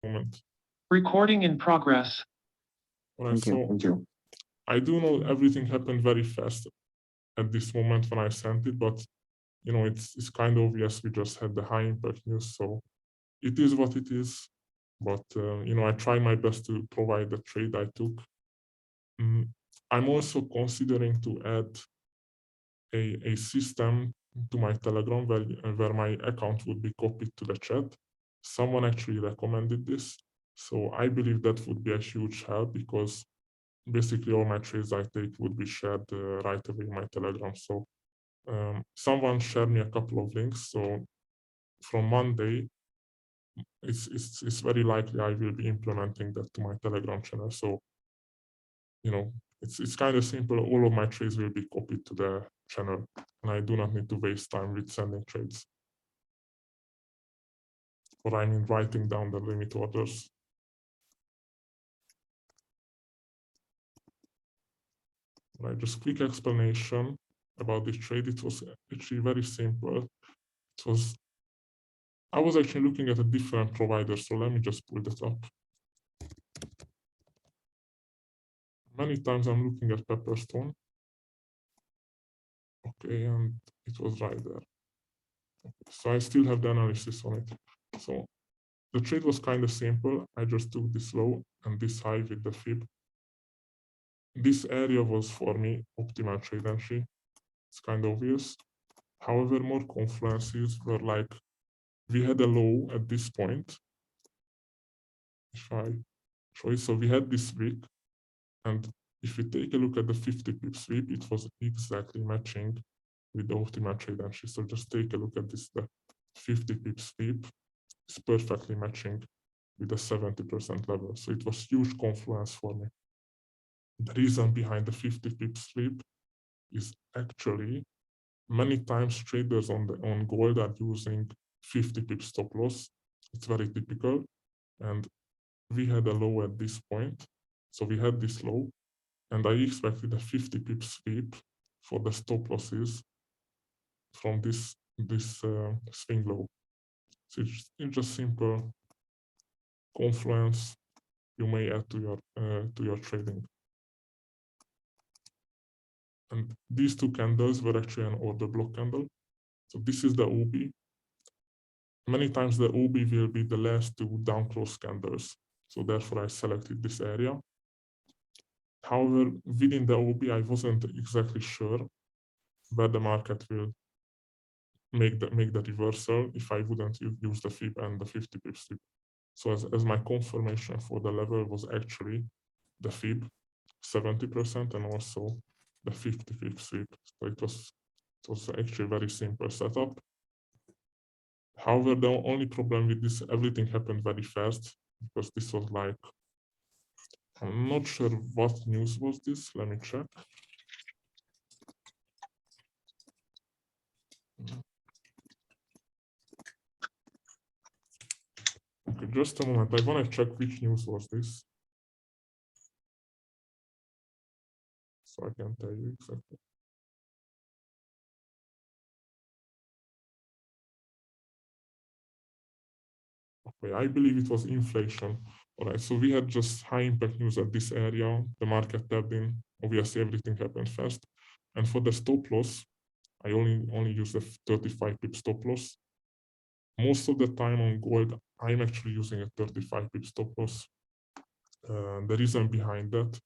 moment. Recording in progress. Right, thank you. I do know everything happened very fast at this moment when I sent it, but you know, it's kind of obvious we just had the high impact news, so it is what it is. But you know, I tried my best to provide the trade I took. I'm also considering to add a system to my Telegram where my account would be copied to the chat. Someone actually recommended this, so I believe that would be a huge help, because basically all my trades I take would be shared right away in my Telegram. So someone shared me a couple of links. So from Monday, it's very likely I will be implementing that to my Telegram channel. So you know, it's kind of simple. All of my trades will be copied to the channel, and I do not need to waste time with sending trades. Or I mean, writing down the limit orders. Right, just quick explanation about this trade. It was actually very simple. I was actually looking at a different provider, so let me just pull that up. Many times I'm looking at Pepperstone. Okay, and it was right there. Okay, so I still have the analysis on it. So the trade was kind of simple. I just took this low and this high with the fib. This area was for me optimal trade entry. It's kind of obvious. However, more confluences were like, we had a low at this point. If I show you, so we had this wick, and if we take a look at the 50 pip sweep, it was exactly matching with the optimal trade entry. So just take a look at this, the 50 pip sweep is perfectly matching with the 70% level. So it was huge confluence for me. The reason behind the 50 pip sweep is actually many times traders on gold are using 50 pip stop loss. It's very typical. And we had a low at this point. So we had this low, and I expected a 50 pip sweep for the stop losses from this swing low. So it's just simple confluence you may add to your trading. And these two candles were actually an order block candle. So this is the OB. Many times the OB will be the last two down close candles. So therefore I selected this area. However, within the OB, I wasn't exactly sure where the market will make the reversal if I wouldn't use the fib and the 50 pip sweep. So as my confirmation for the level was actually the fib 70% and also the 50 pip sweep. So it was actually a very simple setup. However, the only problem with this, everything happened very fast, because this was like, I'm not sure what news was this. Let me check. Okay, just a moment. I want to check which news was this, so I can tell you exactly. Okay, I believe it was inflation. All right, so we had just high impact news at this area. The market tapped in. Obviously, everything happened fast. And for the stop loss, I only use a 35 pip stop loss. Most of the time on gold, I'm actually using a 35 pip stop loss. The reason behind that,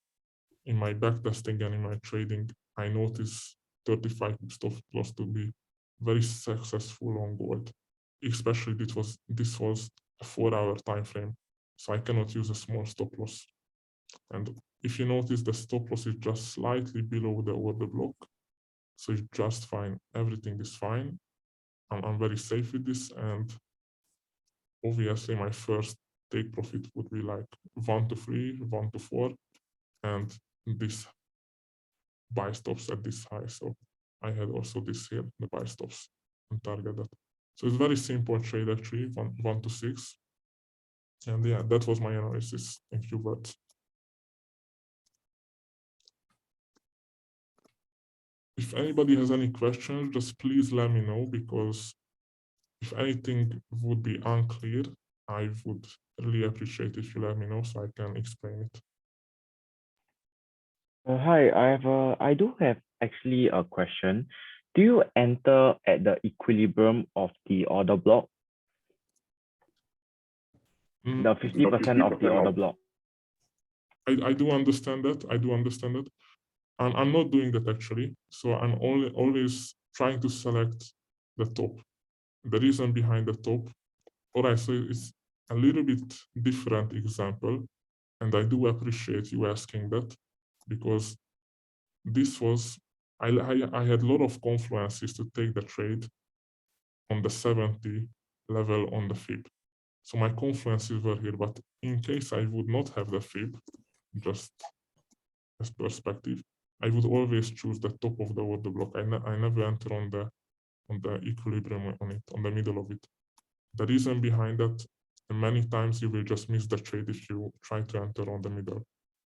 in my backtesting and in my trading, I noticed 35 pip stop loss to be very successful on gold. Especially this was a 4-hour time frame, so I cannot use a small stop loss. And if you notice, the stop loss is just slightly below the order block, so it's just fine. Everything is fine. I'm very safe with this, and obviously my first take profit would be like 1 to 3, 1 to 4, and this buy stops at this high. So I had also this here, the buy stops, and target that. So it's very simple trade actually, 1 to 6. And yeah, that was my analysis in few words. If anybody has any questions, just please let me know, because if anything would be unclear, I would really appreciate if you let me know so I can explain it. Hi, I do have actually a question. Do you enter at the equilibrium of the order block, the 50% of the order block? I do understand that. I do understand that. I'm not doing that actually. So I'm always trying to select the top. The reason behind the top, all I say is a little bit different example. And I do appreciate you asking that because this was, I had a lot of confluences to take the trade on the 70 level on the fib. So my confluences were here, but in case I would not have the fib, just as perspective, I would always choose the top of the order block. I never enter on the equilibrium on it, on the middle of it. The reason behind that, many times you will just miss the trade if you try to enter on the middle.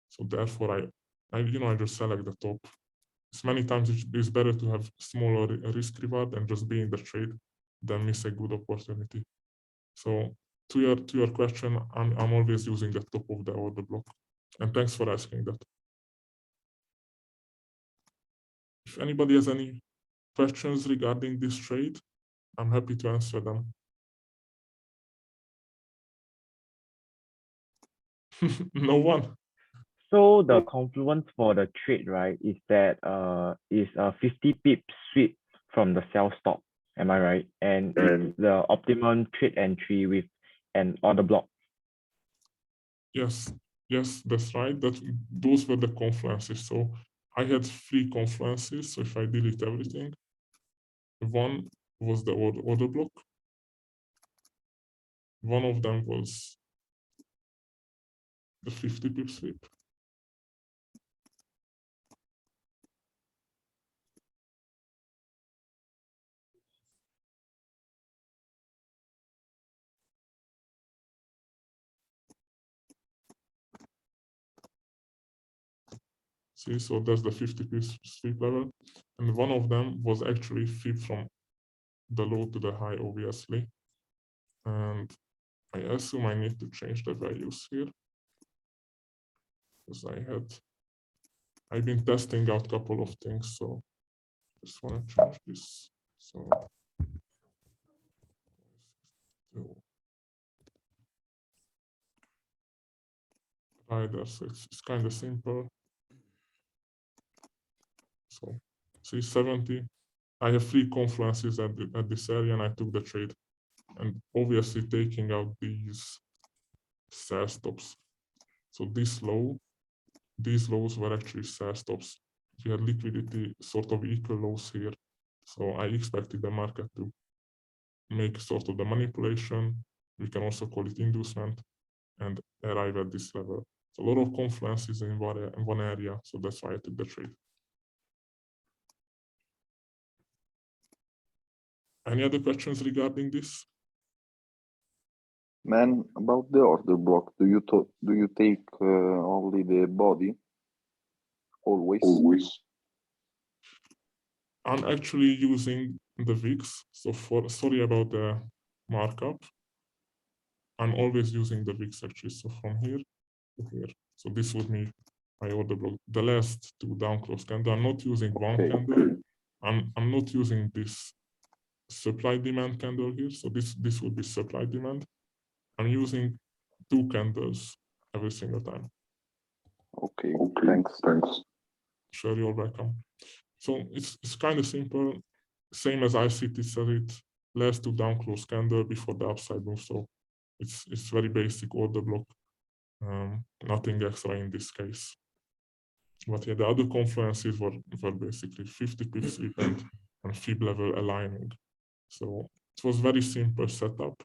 So therefore, I just select the top. It's many times it's better to have smaller risk reward and just be in the trade than miss a good opportunity. So to your question, I'm always using the top of the order block. And thanks for asking that. If anybody has any questions regarding this trade, I'm happy to answer them. No one. So the confluence for the trade, right, is that is a 50 pip sweep from the sell stop. Am I right? And it's the optimum trade entry with an order block. Yes, that's right. Those were the confluences. So I had 3 confluences. So if I delete everything, one was the order block. One of them was the 50 pip sweep. See, so that's the 50 pip sweep level. And one of them was actually fib from the low to the high, obviously. And I assume I need to change the values here. Because I've been testing out a couple of things, so just want to change this. So riders, it's kind of simple. So see 70. I have 3 confluences at this area, and I took the trade. And obviously taking out these sell stops. So these lows were actually sell stops. We had liquidity sort of equal lows here. So I expected the market to make sort of the manipulation. We can also call it inducement and arrive at this level. So a lot of confluences in one area. So that's why I took the trade. Any other questions regarding this? Man, about the order block, do you take only the body? Always. I'm actually using the VIX. So sorry about the markup. I'm always using the VIX actually. So from here to here. So this would be my order block. The last 2 down close candle. I'm not using one candle. I'm not using this supply demand candle here. So this would be supply demand. I'm using 2 candles every single time. Okay, thanks. Sure, you're welcome. So it's kind of simple, same as ICT said it, last 2 down close candle before the upside move. So it's very basic order block, nothing extra in this case. But yeah, the other confluences were basically 50 pip sweep and fib level aligning. So it was very simple setup.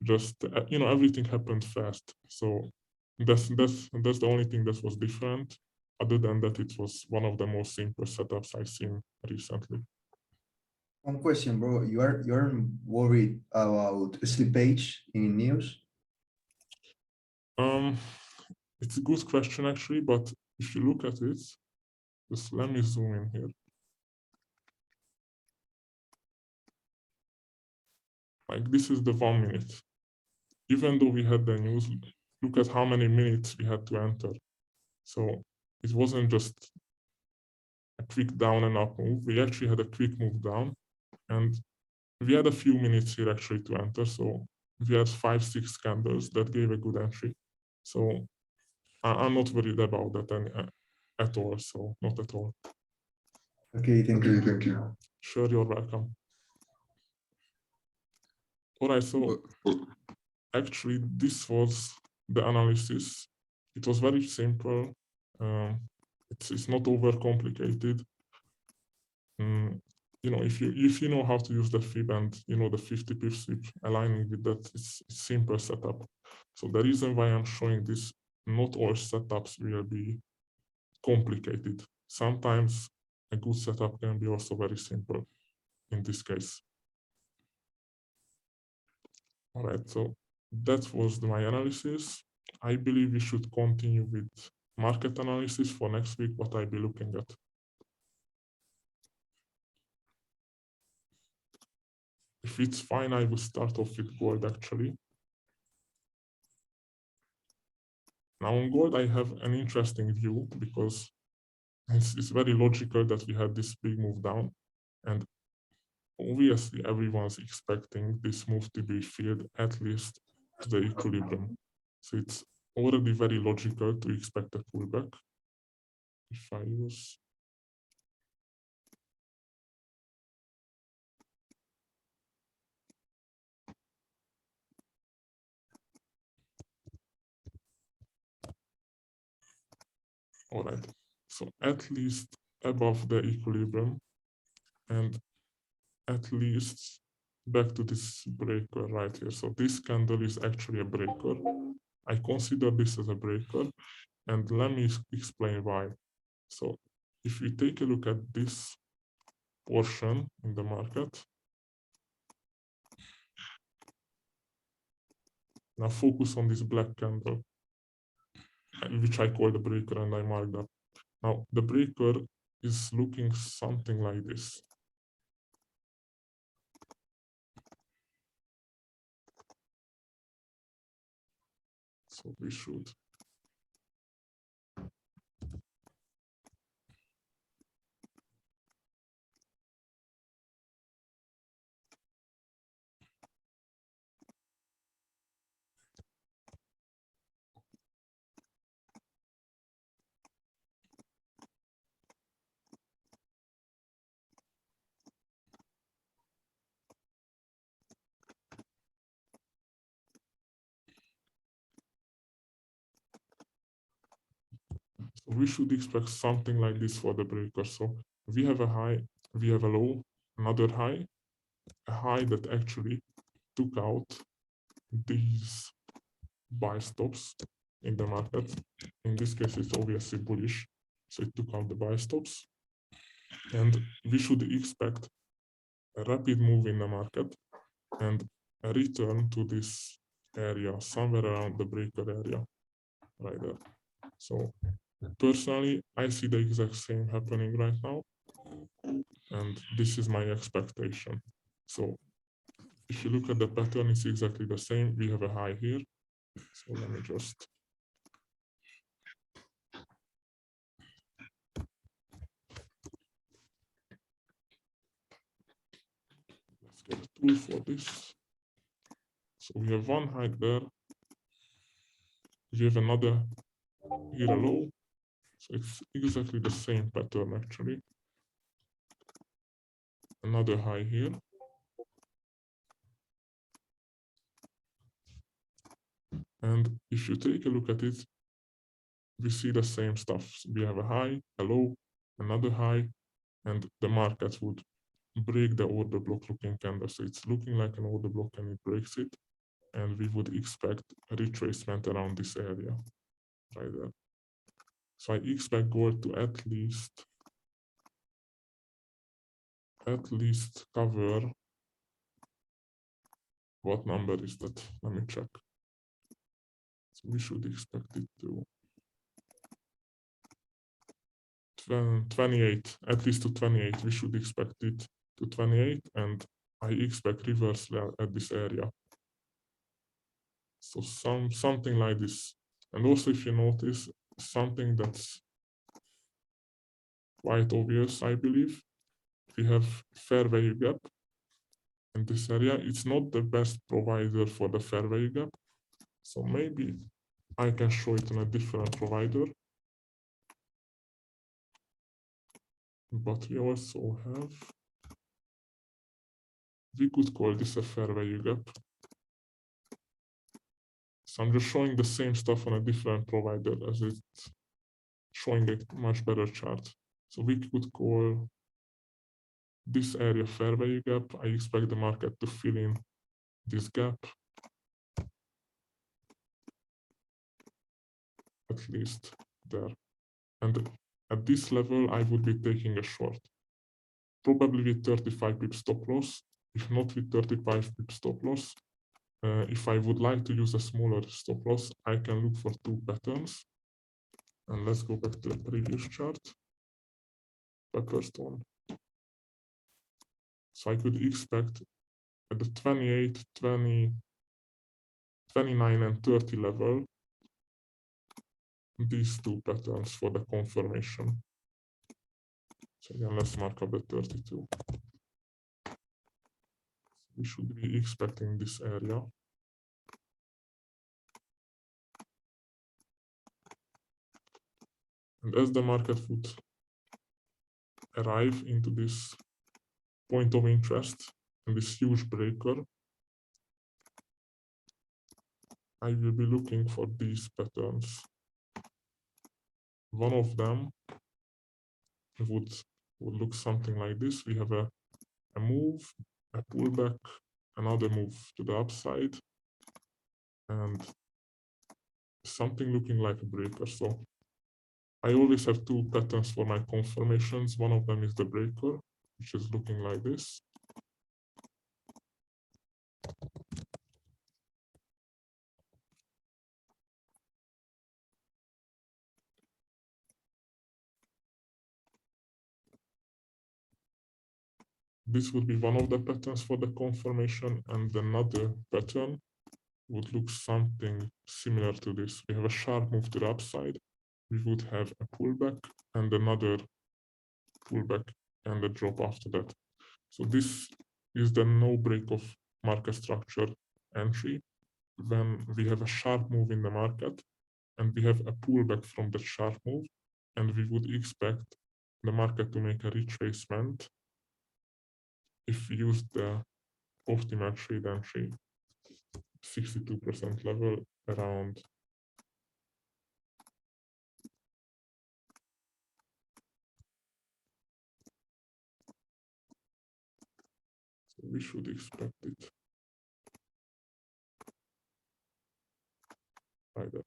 Just everything happened fast. So that's the only thing that was different. Other than that, it was one of the most simple setups I've seen recently. One question, bro. You're worried about slippage in news? It's a good question actually, but if you look at it, just let me zoom in here. Like this is the 1 minute. even though we had the news, look at how many minutes we had to enter. So it wasn't just a quick down and up move. We actually had a quick move down, and we had a few minutes here actually to enter. So we had 5-6 candles that gave a good entry. So I'm not worried about that at all. So not at all. Okay, thank you. Sure, you're welcome. All right, so actually this was the analysis. It was very simple. It's not overcomplicated. You know, if you know how to use the fib and you know the 50 pip sweep aligning with that, it's simple setup. So the reason why I'm showing this, not all setups will be complicated. Sometimes a good setup can be also very simple in this case. All right, so that was my analysis. I believe we should continue with market analysis for next week, what I'll be looking at. If it's fine, I will start off with gold actually. Now on gold, I have an interesting view because it's very logical that we had this big move down, and obviously everyone's expecting this move to be filled at least to the equilibrium. So it's already very logical to expect a pullback. If I use all right, so at least above the equilibrium and at least back to this breaker right here. So this candle is actually a breaker. I consider this as a breaker, and let me explain why. So if we take a look at this portion in the market, now focus on this black candle, which I call the breaker, and I marked up. Now the breaker is looking something like this. So we should expect something like this for the breaker. So we have a high, we have a low, another high, a high that actually took out these buy stops in the market. In this case, it's obviously bullish, so it took out the buy stops. And we should expect a rapid move in the market and a return to this area, somewhere around the breaker area, right there. So personally, I see the exact same happening right now, and this is my expectation. So if you look at the pattern, it's exactly the same. We have a high here. So let me just let's get a tool for this. So we have one high there. We have another here a low. So it's exactly the same pattern actually. Another high here. And if you take a look at it, we see the same stuff. So we have a high, a low, another high, and the market would break the order block looking candle. So it's looking like an order block and it breaks it. And we would expect a retracement around this area right there. So I expect gold to at least cover, what number is that? Let me check. So we should expect it to 28, at least to 28. We should expect it to 28, and I expect reversal at this area. So something like this. And also, if you notice, something that's quite obvious, I believe, we have fair value gap in this area. It's not the best provider for the fair value gap. So maybe I can show it in a different provider. But we also have, we could call this a fair value gap. So I'm just showing the same stuff on a different provider as it's showing a much better chart. So we could call this area fair value gap. I expect the market to fill in this gap, at least there. And at this level, I would be taking a short, probably with 35 pip stop loss. If not with 35 pip stop loss, if I would like to use a smaller stop loss, I can look for two patterns. And let's go back to the previous chart, the first one. So I could expect at the 28, 20, 29, and 30 level, these two patterns for the confirmation. So again, let's mark up the 32. We should be expecting this area. And as the market would arrive into this point of interest and this huge breaker, I will be looking for these patterns. One of them would look something like this. We have a move, a pullback, another move to the upside, and something looking like a breaker. So I always have two patterns for my confirmations. One of them is the breaker, which is looking like this. This would be one of the patterns for the confirmation, and another pattern would look something similar to this. We have a sharp move to the upside. We would have a pullback and another pullback and a drop after that. So this is the no break of market structure entry when we have a sharp move in the market and we have a pullback from the sharp move, and we would expect the market to make a retracement if we use the optimal trade entry 62% level around . So we should expect it like that.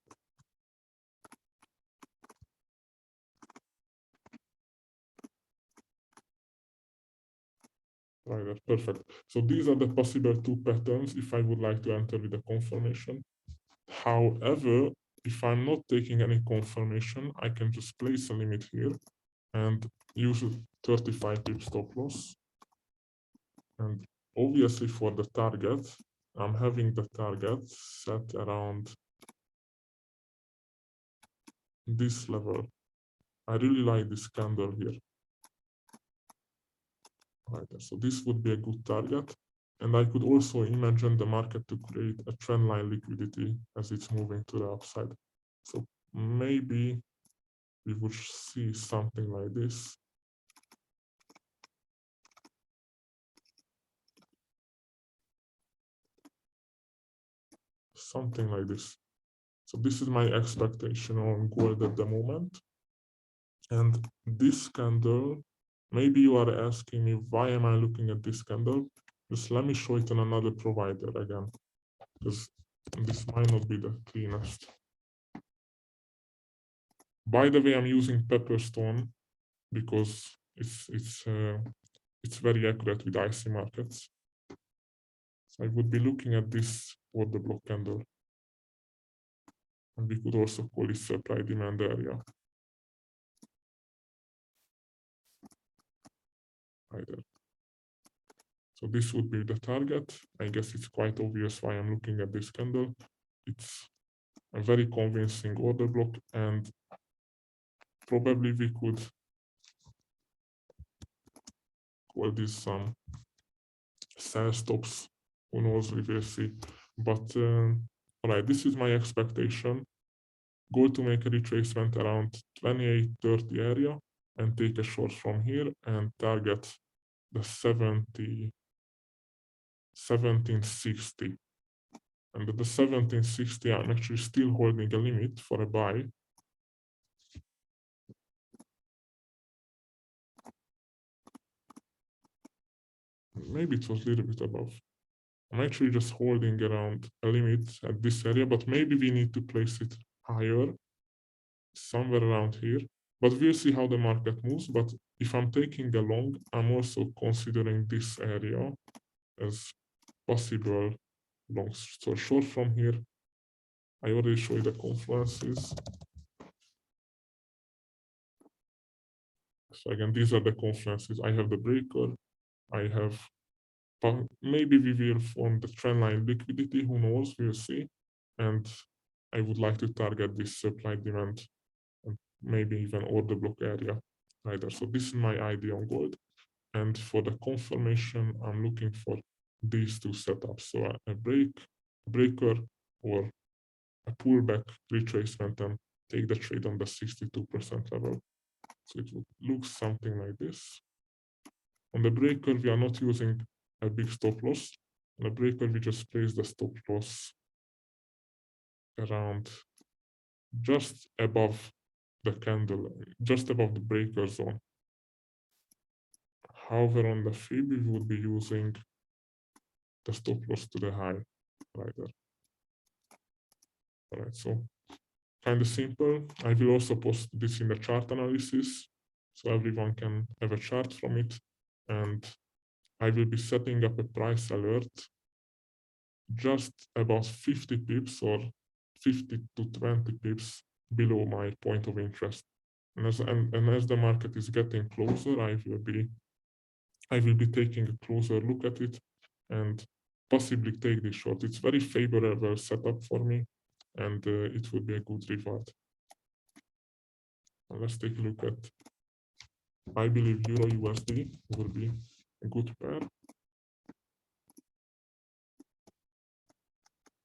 Like that, perfect. So these are the possible two patterns if I would like to enter with a confirmation. However, if I'm not taking any confirmation, I can just place a limit here and use a 35 pip stop loss. And obviously for the target, I'm having the target set around this level. I really like this candle here. Right, so this would be a good target. And I could also imagine the market to create a trendline liquidity as it's moving to the upside. So maybe we would see something like this. Something like this. So this is my expectation on gold at the moment. And this candle, maybe you are asking me, why am I looking at this candle? Just let me show it on another provider again, because this might not be the cleanest. By the way, I'm using Pepperstone because it's very accurate with IC markets. So I would be looking at this order block candle. And we could also call it supply demand area. Right there. So this would be the target. I guess it's quite obvious why I'm looking at this candle. it's a very convincing order block, and probably we could call this some sell stops. Who knows, we will see. But all right, this is my expectation. Goal to make a retracement around 2830 area and take a short from here and target the 1760. And at the 1760, I'm actually still holding a limit for a buy. Maybe it was a little bit above. I'm actually just holding around a limit at this area, but maybe we need to place it higher, somewhere around here. But we'll see how the market moves. But if I'm taking a long, I'm also considering this area as possible longs. So short from here, I already showed the confluences. So again, these are the confluences. I have the breaker. I have, maybe we will form the trend line liquidity. Who knows? We'll see. And I would like to target this supply demand and maybe even order block area either. So this is my idea on gold. And for the confirmation, I'm looking for these two setups. So a breaker, or a pullback retracement and take the trade on the 62% level. So it would look something like this. On the breaker, we are not using a big stop loss. On the breaker, we just place the stop loss around just above the candle, just above the breaker zone. However, on the fib, we would be using the stop loss to the high right there. All right, so kind of simple. I will also post this in the chart analysis, so everyone can have a chart from it. And I will be setting up a price alert just about 50 pips or 50 to 20 pips below my point of interest. And as the market is getting closer, I will be taking a closer look at it and possibly take this short. It's very favorable setup for me, and it would be a good reward. And let's take a look at, I believe EURUSD will be a good pair.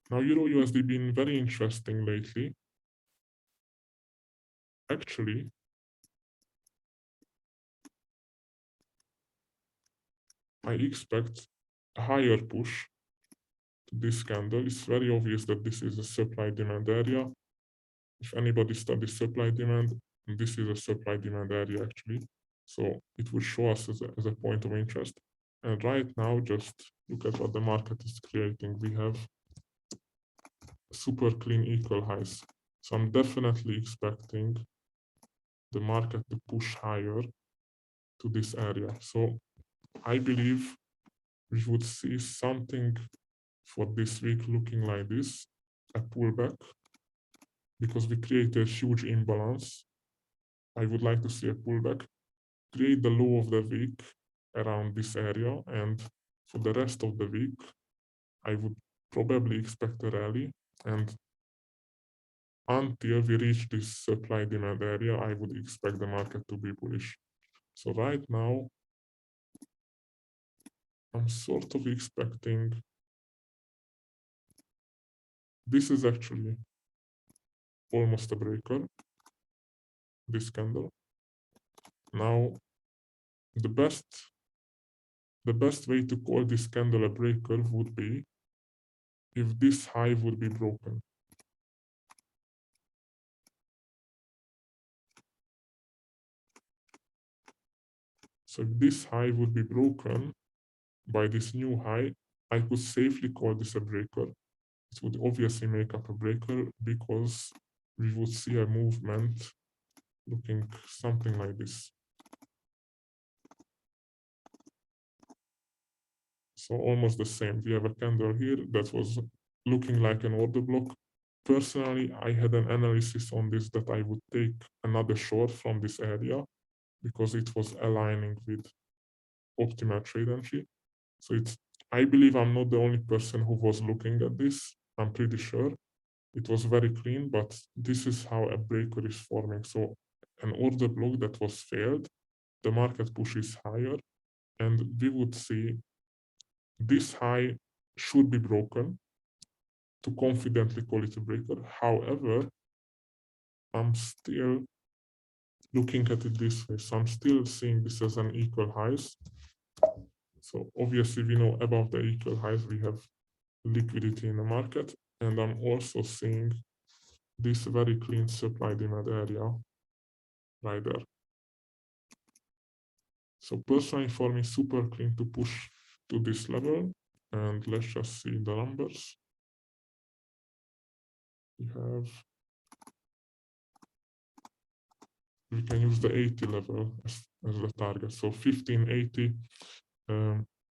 Now EURUSD been very interesting lately. Actually, I expect a higher push to this candle. It's very obvious that this is a supply demand area. If anybody studies supply demand, this is a supply demand area actually. So it will show us as a point of interest. And right now, just look at what the market is creating. We have super clean equal highs. So I'm definitely expecting the market to push higher to this area. So I believe we would see something for this week looking like this, a pullback, because we create a huge imbalance. I would like to see a pullback, create the low of the week around this area, and for the rest of the week, I would probably expect a rally, and until we reach this supply demand area, I would expect the market to be bullish. So right now, I'm sort of expecting, this is actually almost a breaker, this candle. Now, the best way to call this candle a breaker would be if this high would be broken. So if this high would be broken by this new high, I could safely call this a breaker. It would obviously make up a breaker because we would see a movement looking something like this. So almost the same. We have a candle here that was looking like an order block. Personally, I had an analysis on this that I would take another short from this area because it was aligning with optimal trade entry. So I believe I'm not the only person who was looking at this. I'm pretty sure. it was very clean, but this is how a breaker is forming. So an order block that was failed, the market pushes higher, and we would see this high should be broken to confidently call it a breaker. However, I'm still looking at it this way. So I'm still seeing this as an equal highs. So obviously we know above the equal highs, we have liquidity in the market. And I'm also seeing this very clean supply demand area right there. So personally for me, super clean to push to this level. And let's just see the numbers. We can use the 80 level as the target. So 1580,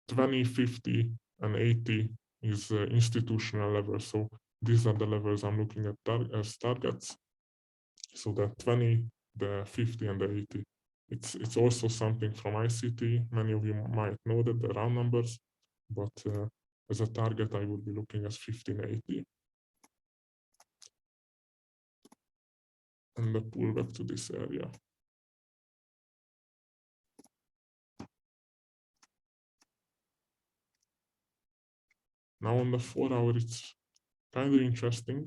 20, 50, and 80 is institutional level. So these are the levels I'm looking at as targets. So the 20, the 50, and the 80. It's also something from ICT. Many of you might know that the round numbers, but as a target, I would be looking at 1580. And the pullback to this area. Now on the 4 hour, it's kind of interesting.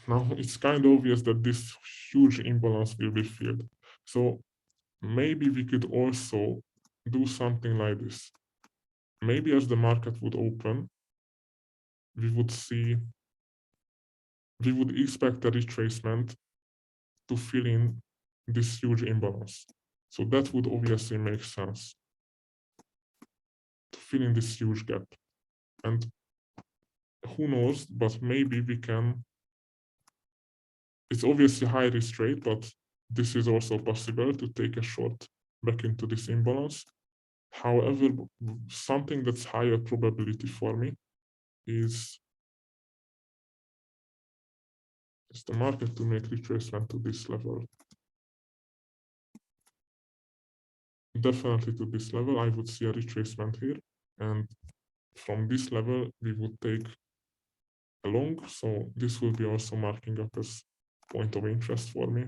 Now it's kind of obvious that this huge imbalance will be filled. So maybe we could also do something like this. Maybe as the market would open, we would expect a retracement to fill in this huge imbalance. So that would obviously make sense to fill in this huge gap. And who knows, but maybe we can. It's obviously high risk trade, but this is also possible to take a short back into this imbalance. However, something that's higher probability for me is the market to make retracement to this level. Definitely to this level, I would see a retracement here. And from this level, we would take a long. So this will be also marking up as point of interest for me.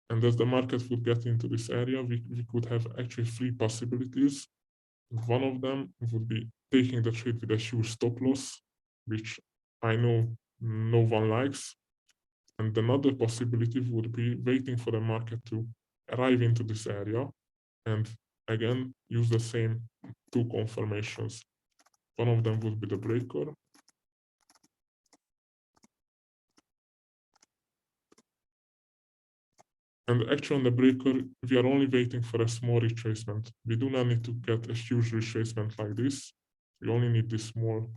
And as the market would get into this area, we could have actually 3 possibilities. One of them would be taking the trade with a huge stop loss, which I know no one likes. And another possibility would be waiting for the market to arrive into this area and again use the same 2 confirmations. One of them would be the breaker. And actually on the breaker, we are only waiting for a small retracement. We do not need to get a huge retracement like this. We only need this small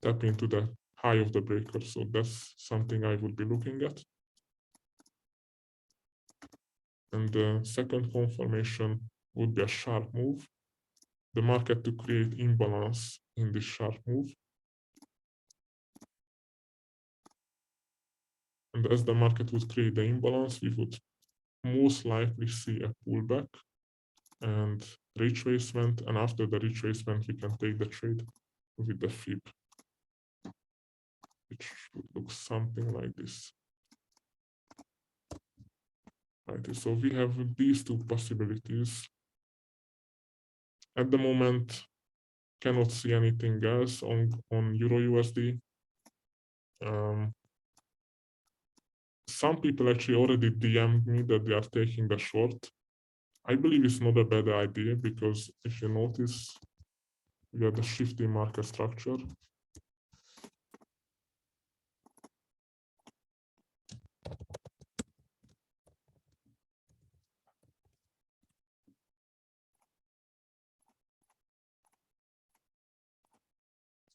tap into the high of the breaker. So that's something I would be looking at. And the second confirmation would be a sharp move. The market to create imbalance in this sharp move. And as the market would create the imbalance, we would most likely see a pullback and retracement. And after the retracement, we can take the trade with the fib, which would look something like this. Right, so we have these 2 possibilities. At the moment, cannot see anything else on EURUSD. Some people actually already DM'd me that they are taking the short. I believe it's not a bad idea because if you notice, we have the shifting market structure.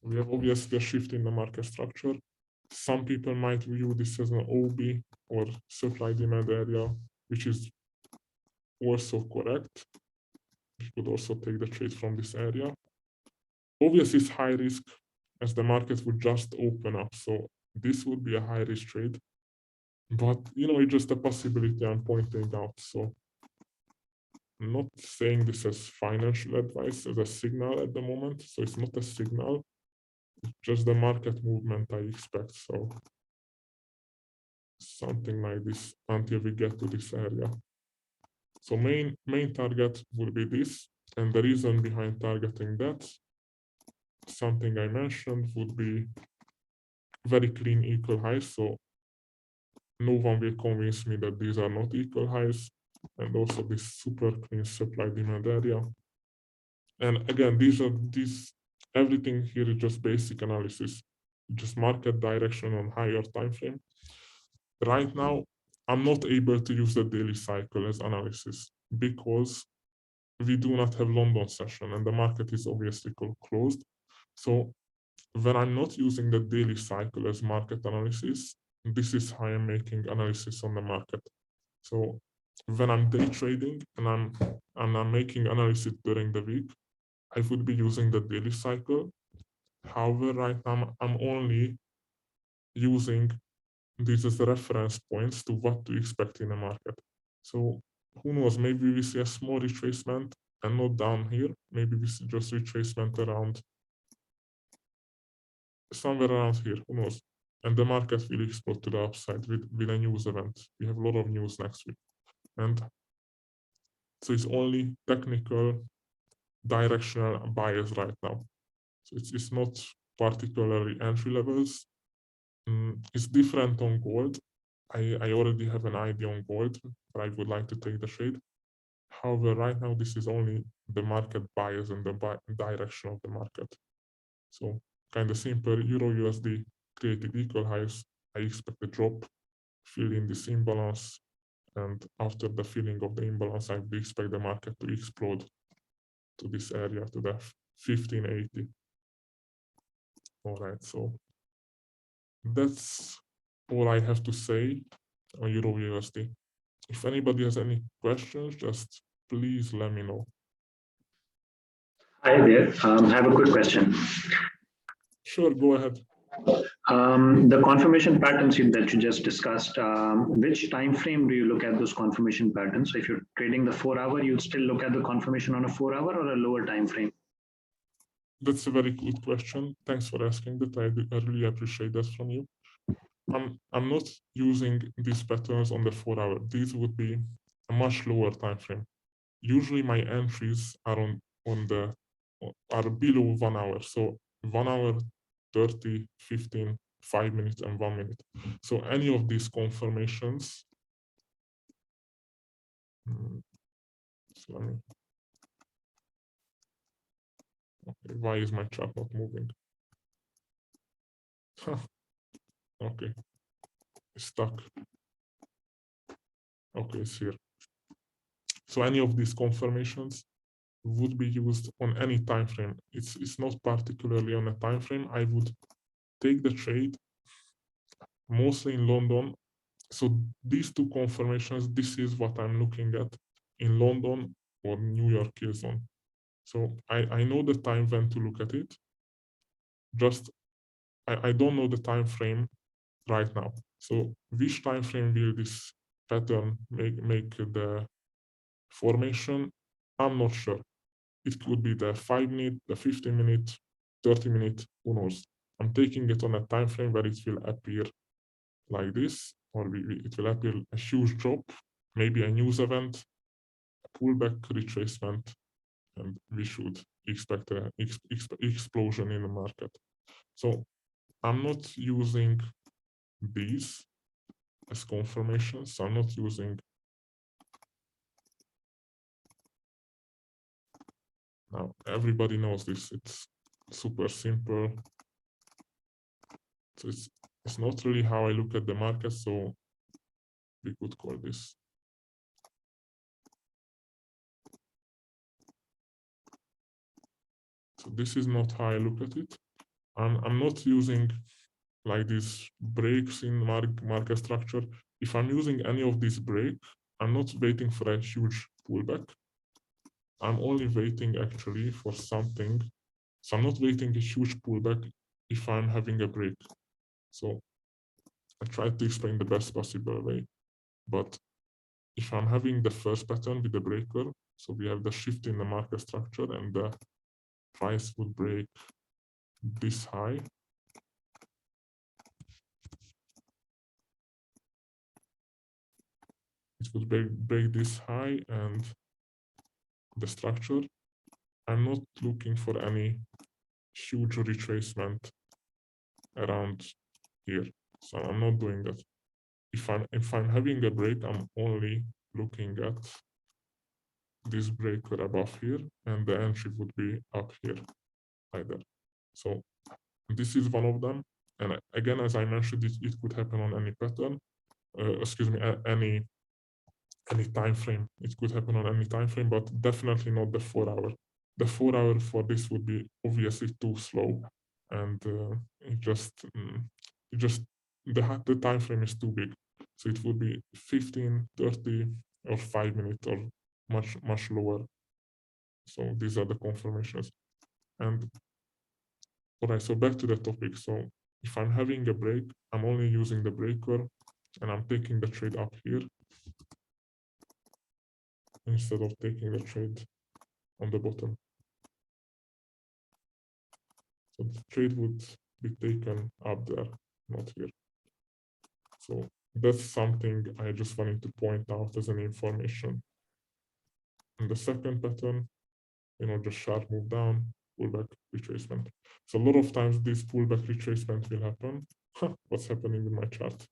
We have obviously a shift in the market structure. Some people might view this as an OB or supply demand area, which is also correct. We could also take the trade from this area. Obviously, it's high risk as the market would just open up. So this would be a high risk trade. But it's just a possibility I'm pointing out. So I'm not saying this as financial advice, as a signal at the moment. So it's not a signal, it's just the market movement I expect. So something like this until we get to this area. So main target will be this, and the reason behind targeting that, something I mentioned, would be very clean equal highs. So no one will convince me that these are not equal highs, and also this super clean supply demand area. And again, everything here is just basic analysis, just market direction on higher time frame. Right now, I'm not able to use the daily cycle as analysis because we do not have London session and the market is obviously closed. So when I'm not using the daily cycle as market analysis, this is how I'm making analysis on the market. So when I'm day trading and I'm making analysis during the week, I would be using the daily cycle. However, right now I'm only using these as reference points to what to expect in the market. So who knows, maybe we see a small retracement and not down here. Maybe we see just retracement around somewhere around here, who knows? And the market will explode to the upside with a news event. We have a lot of news next week. And so it's only technical directional bias right now. So it's not particularly entry levels. It's different on gold. I already have an idea on gold, but I would like to take the trade. However, right now, this is only the market bias and the direction of the market. So kind of simple, EURUSD created equal highs. I expect a drop, fill in this imbalance. And after the filling of the imbalance, I expect the market to explode to this area, to the 1580. All right, so that's all I have to say on EURUSD. If anybody has any questions, just please let me know. Hi there. I have a quick question. Sure, go ahead. The confirmation patterns that you just discussed, which time frame do you look at those confirmation patterns? So if you're trading the 4 hour, you'll still look at the confirmation on a 4 hour or a lower time frame? That's a very good question. Thanks for asking that. I really appreciate that from you. I'm not using these patterns on the 4 hour. These would be a much lower time frame. Usually my entries are are below 1 hour. So 1 hour, 30, 15, 5 minutes, and 1 minute. So any of these confirmations. Okay, why is my chart not moving? Okay, it's stuck. Okay, it's here. So any of these confirmations would be used on any time frame. It's not particularly on a time frame. I would take the trade mostly in London. So these two confirmations, this is what I'm looking at in London or New York kill zone. So I know the time when to look at it. Just I don't know the time frame right now. So which time frame will this pattern make the formation? I'm not sure. It could be the 5 minute, the 15 minute, 30 minute, who knows? I'm taking it on a time frame where it will appear like this, or it will appear a huge drop, maybe a news event, a pullback, retracement, and we should expect an explosion in the market. So I'm not using these as confirmations. I'm not using now. Everybody knows this. It's super simple. So it's not really how I look at the market. So we could call this. So this is not how I look at it. I'm not using like these breaks in market structure. If I'm using any of these break, I'm not waiting for a huge pullback. I'm only waiting actually for something. So I'm not waiting a huge pullback if I'm having a break. So I tried to explain the best possible way, but if I'm having the first pattern with the breaker, so we have the shift in the market structure and the price would break this high. It would break this high and the structure. I'm not looking for any huge retracement around here, so I'm not doing that. If I'm having a break, I'm only looking at this breaker above here, and the entry would be up here, either. So this is one of them. And again, as I mentioned, it could happen on any pattern. Excuse me, any time frame. It could happen on any time frame, but definitely not the 4 hour. The 4 hour for this would be obviously too slow, and the time frame is too big. So it would be 15, 30, or 5 minutes, or much lower. So these are the confirmations. And all right, so back to the topic. So if I'm having a break, I'm only using the breaker, and I'm taking the trade up here instead of taking the trade on the bottom. So the trade would be taken up there, not here. So that's something I just wanted to point out as an information. And the second pattern, just sharp move down, pullback retracement. So a lot of times this pullback retracement will happen. What's happening with my chart?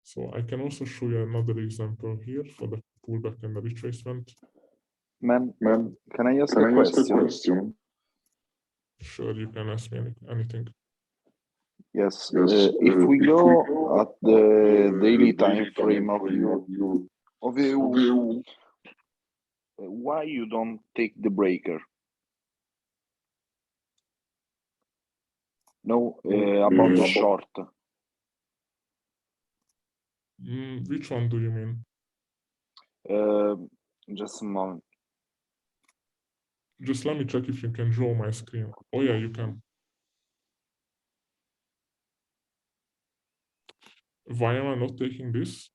So I can also show you another example here for the pullback and the retracement. Man, can I ask a question? Sure, you can ask me anything. Yes. If we go at the daily time frame of you, why you don't take the breaker? No, about the short. Which one do you mean? Just a moment. Just let me check if you can draw my screen. Oh yeah, you can. Why am I not taking this?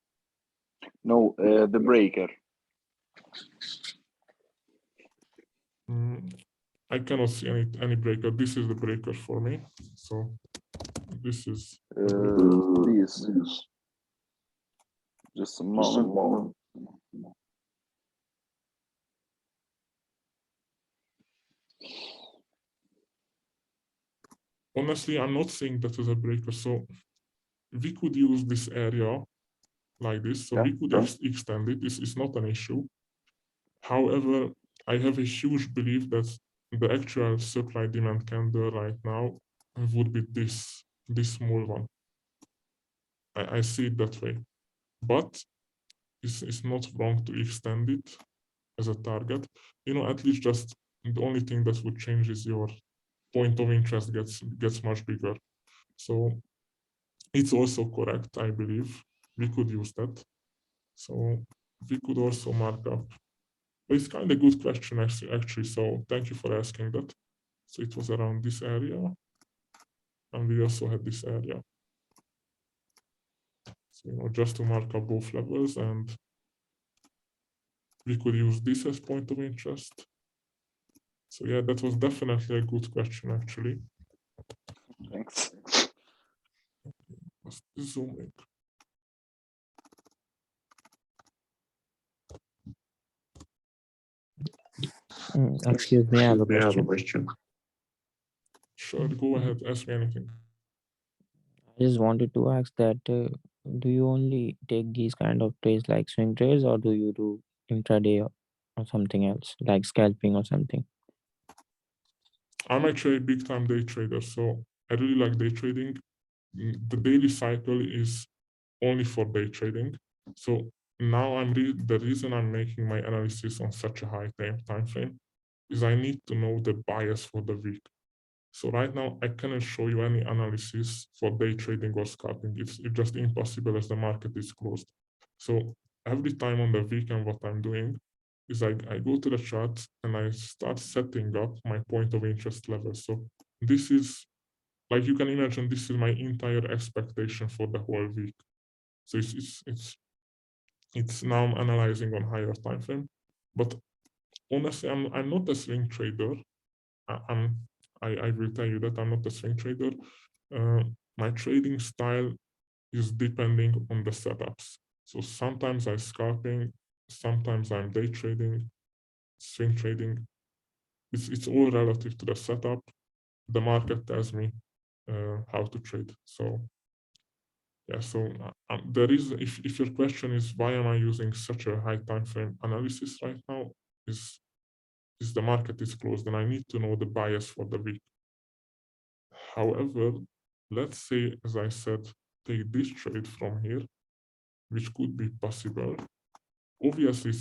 No, the breaker. I cannot see any breaker. This is the breaker for me. So this is This. Just a moment. Honestly, I'm not saying that as a breaker. So we could use this area like this. So we could extend it. This is not an issue. However, I have a huge belief that the actual supply demand candle right now would be this small one. I see it that way. But it's not wrong to extend it as a target. At least just the only thing that would change is your point of interest gets much bigger. So it's also correct, I believe. We could use that. So we could also mark up. But it's kind of a good question actually. So thank you for asking that. So it was around this area, and we also had this area. So just to mark up both levels, and we could use this as point of interest. So yeah, that was definitely a good question actually. Thanks. Zooming. Excuse me, I have a question. Sure, go ahead, ask me anything. I just wanted to ask that do you only take these kind of trades like swing trades, or do you do intraday or something else like scalping or something? I'm actually a big time day trader, so I really like day trading. The daily cycle is only for day trading. So now the reason I'm making my analysis on such a high time frame is I need to know the bias for the week. So right now I cannot show you any analysis for day trading or scalping. It's just impossible as the market is closed. So every time on the weekend, what I'm doing is I go to the chart and I start setting up my point of interest level. So this is like you can imagine, this is my entire expectation for the whole week. So it's now I'm analyzing on higher time frame. But honestly, I'm not a swing trader. I will tell you that I'm not a swing trader. My trading style is depending on the setups. So sometimes I'm scalping, sometimes I'm day trading, swing trading. It's all relative to the setup. The market tells me how to trade. So yeah, so there is, if your question is why am I using such a high time frame analysis right now, is the market is closed and I need to know the bias for the week. However, let's say, as I said, take this trade from here, which could be possible. Obviously,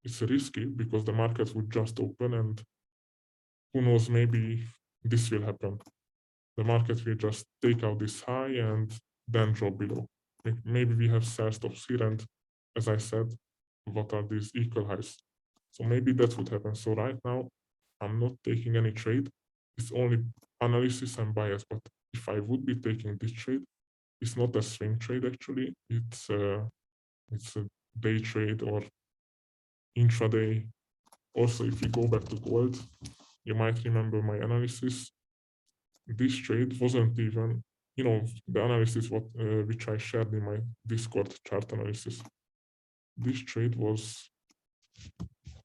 it's risky because the market would just open and who knows, maybe this will happen. The market will just take out this high and then drop below. Maybe we have sell stops here, and as I said, what are these equal highs? So maybe that would happen. So right now, I'm not taking any trade. It's only analysis and bias. But if I would be taking this trade, it's not a swing trade actually. It's a day trade or intraday. Also, if you go back to gold, you might remember my analysis. This trade wasn't even, the analysis which I shared in my Discord chart analysis. This trade was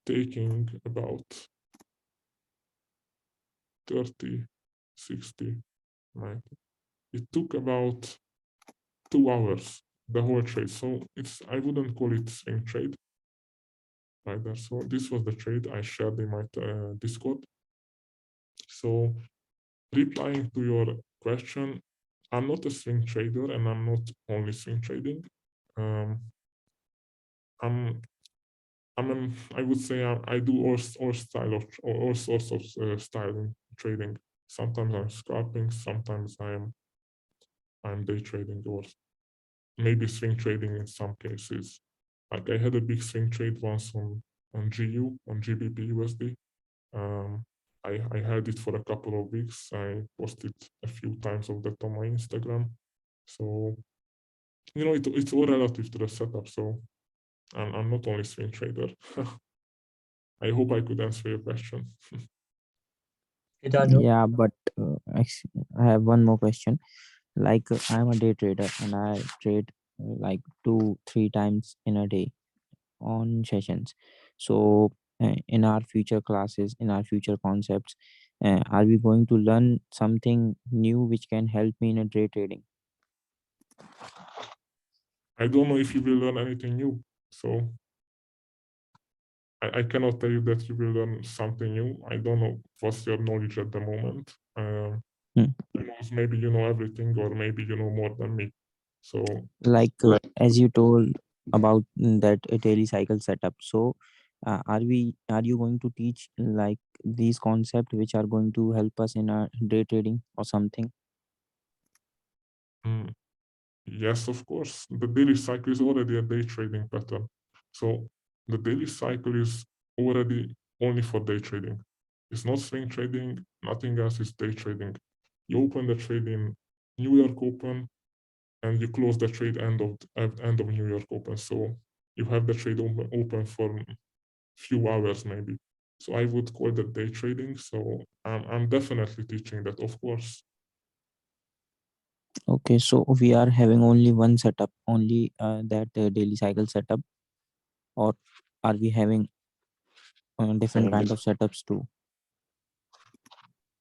taking about 30, 60, 90. It took about 2 hours, the whole trade. So I wouldn't call it swing trade either. So this was the trade I shared in my Discord. So replying to your question, I'm not a swing trader and I'm not only swing trading. I would say I do all sorts of styling trading. Sometimes I'm scalping, sometimes I'm day trading, or maybe swing trading in some cases. Like I had a big swing trade once on GU, on GBP USD. I held it for a couple of weeks. I posted a few times of that on my Instagram. So it's all relative to the setup. So I'm not only swing trader. I hope I could answer your question. Yeah, but I have one more question. Like I'm a day trader and I trade like 2-3 times in a day on sessions. So in our future classes, in our future concepts, are we going to learn something new which can help me in a day trading? I don't know if you will learn anything new. So I cannot tell you that you will learn something new. I don't know what's your knowledge at the moment. Maybe you know everything, or maybe you know more than me. So Like as you told about that daily cycle setup. So are you going to teach like these concepts which are going to help us in our day trading or something? yes, of course. The daily cycle is already a day trading pattern. So the daily cycle is already only for day trading. It's not swing trading, nothing else is day trading. You open the trade in New York Open and you close the trade end of New York Open. So you have the trade open for a few hours maybe. So I would call that day trading. So I'm definitely teaching that, of course. Okay, so we are having only one setup, only that daily cycle setup, or are we having different kind of setups too?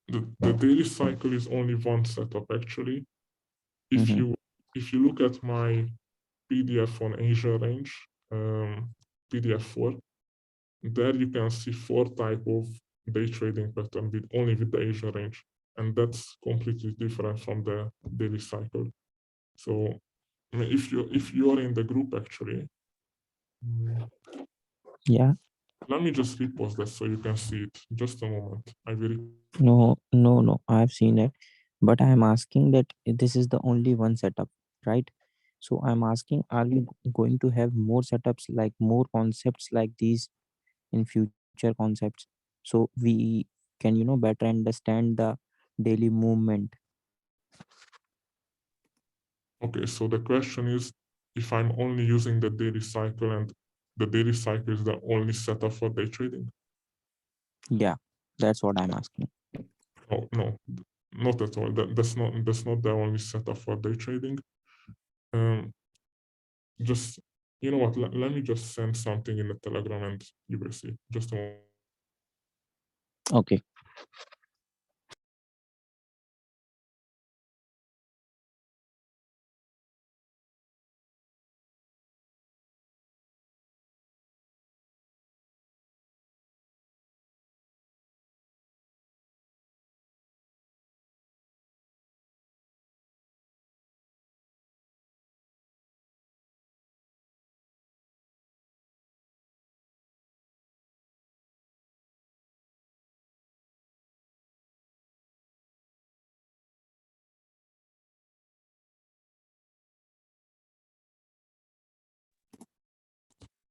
The daily cycle is only one setup actually. If you look at my PDF on Asia range, PDF 4, there you can see 4 type of day trading pattern with the Asia range, and that's completely different from the daily cycle. So if you're in the group actually, Yeah. let me just repost that so you can see it. Just a moment. I will. No, I've seen it, but I'm asking that this is the only one setup, right? So I'm asking, are we going to have more setups, like more concepts like these in future concepts, so we can better understand the daily movement? Okay, so the question is, if I'm only using the daily cycle and the daily cycle is the only setup for day trading? Yeah, that's what I'm asking. Oh, no, not at all. That's not the only setup for day trading. Just, you know what, let me just send something in the Telegram and you will see. Just a moment. Okay.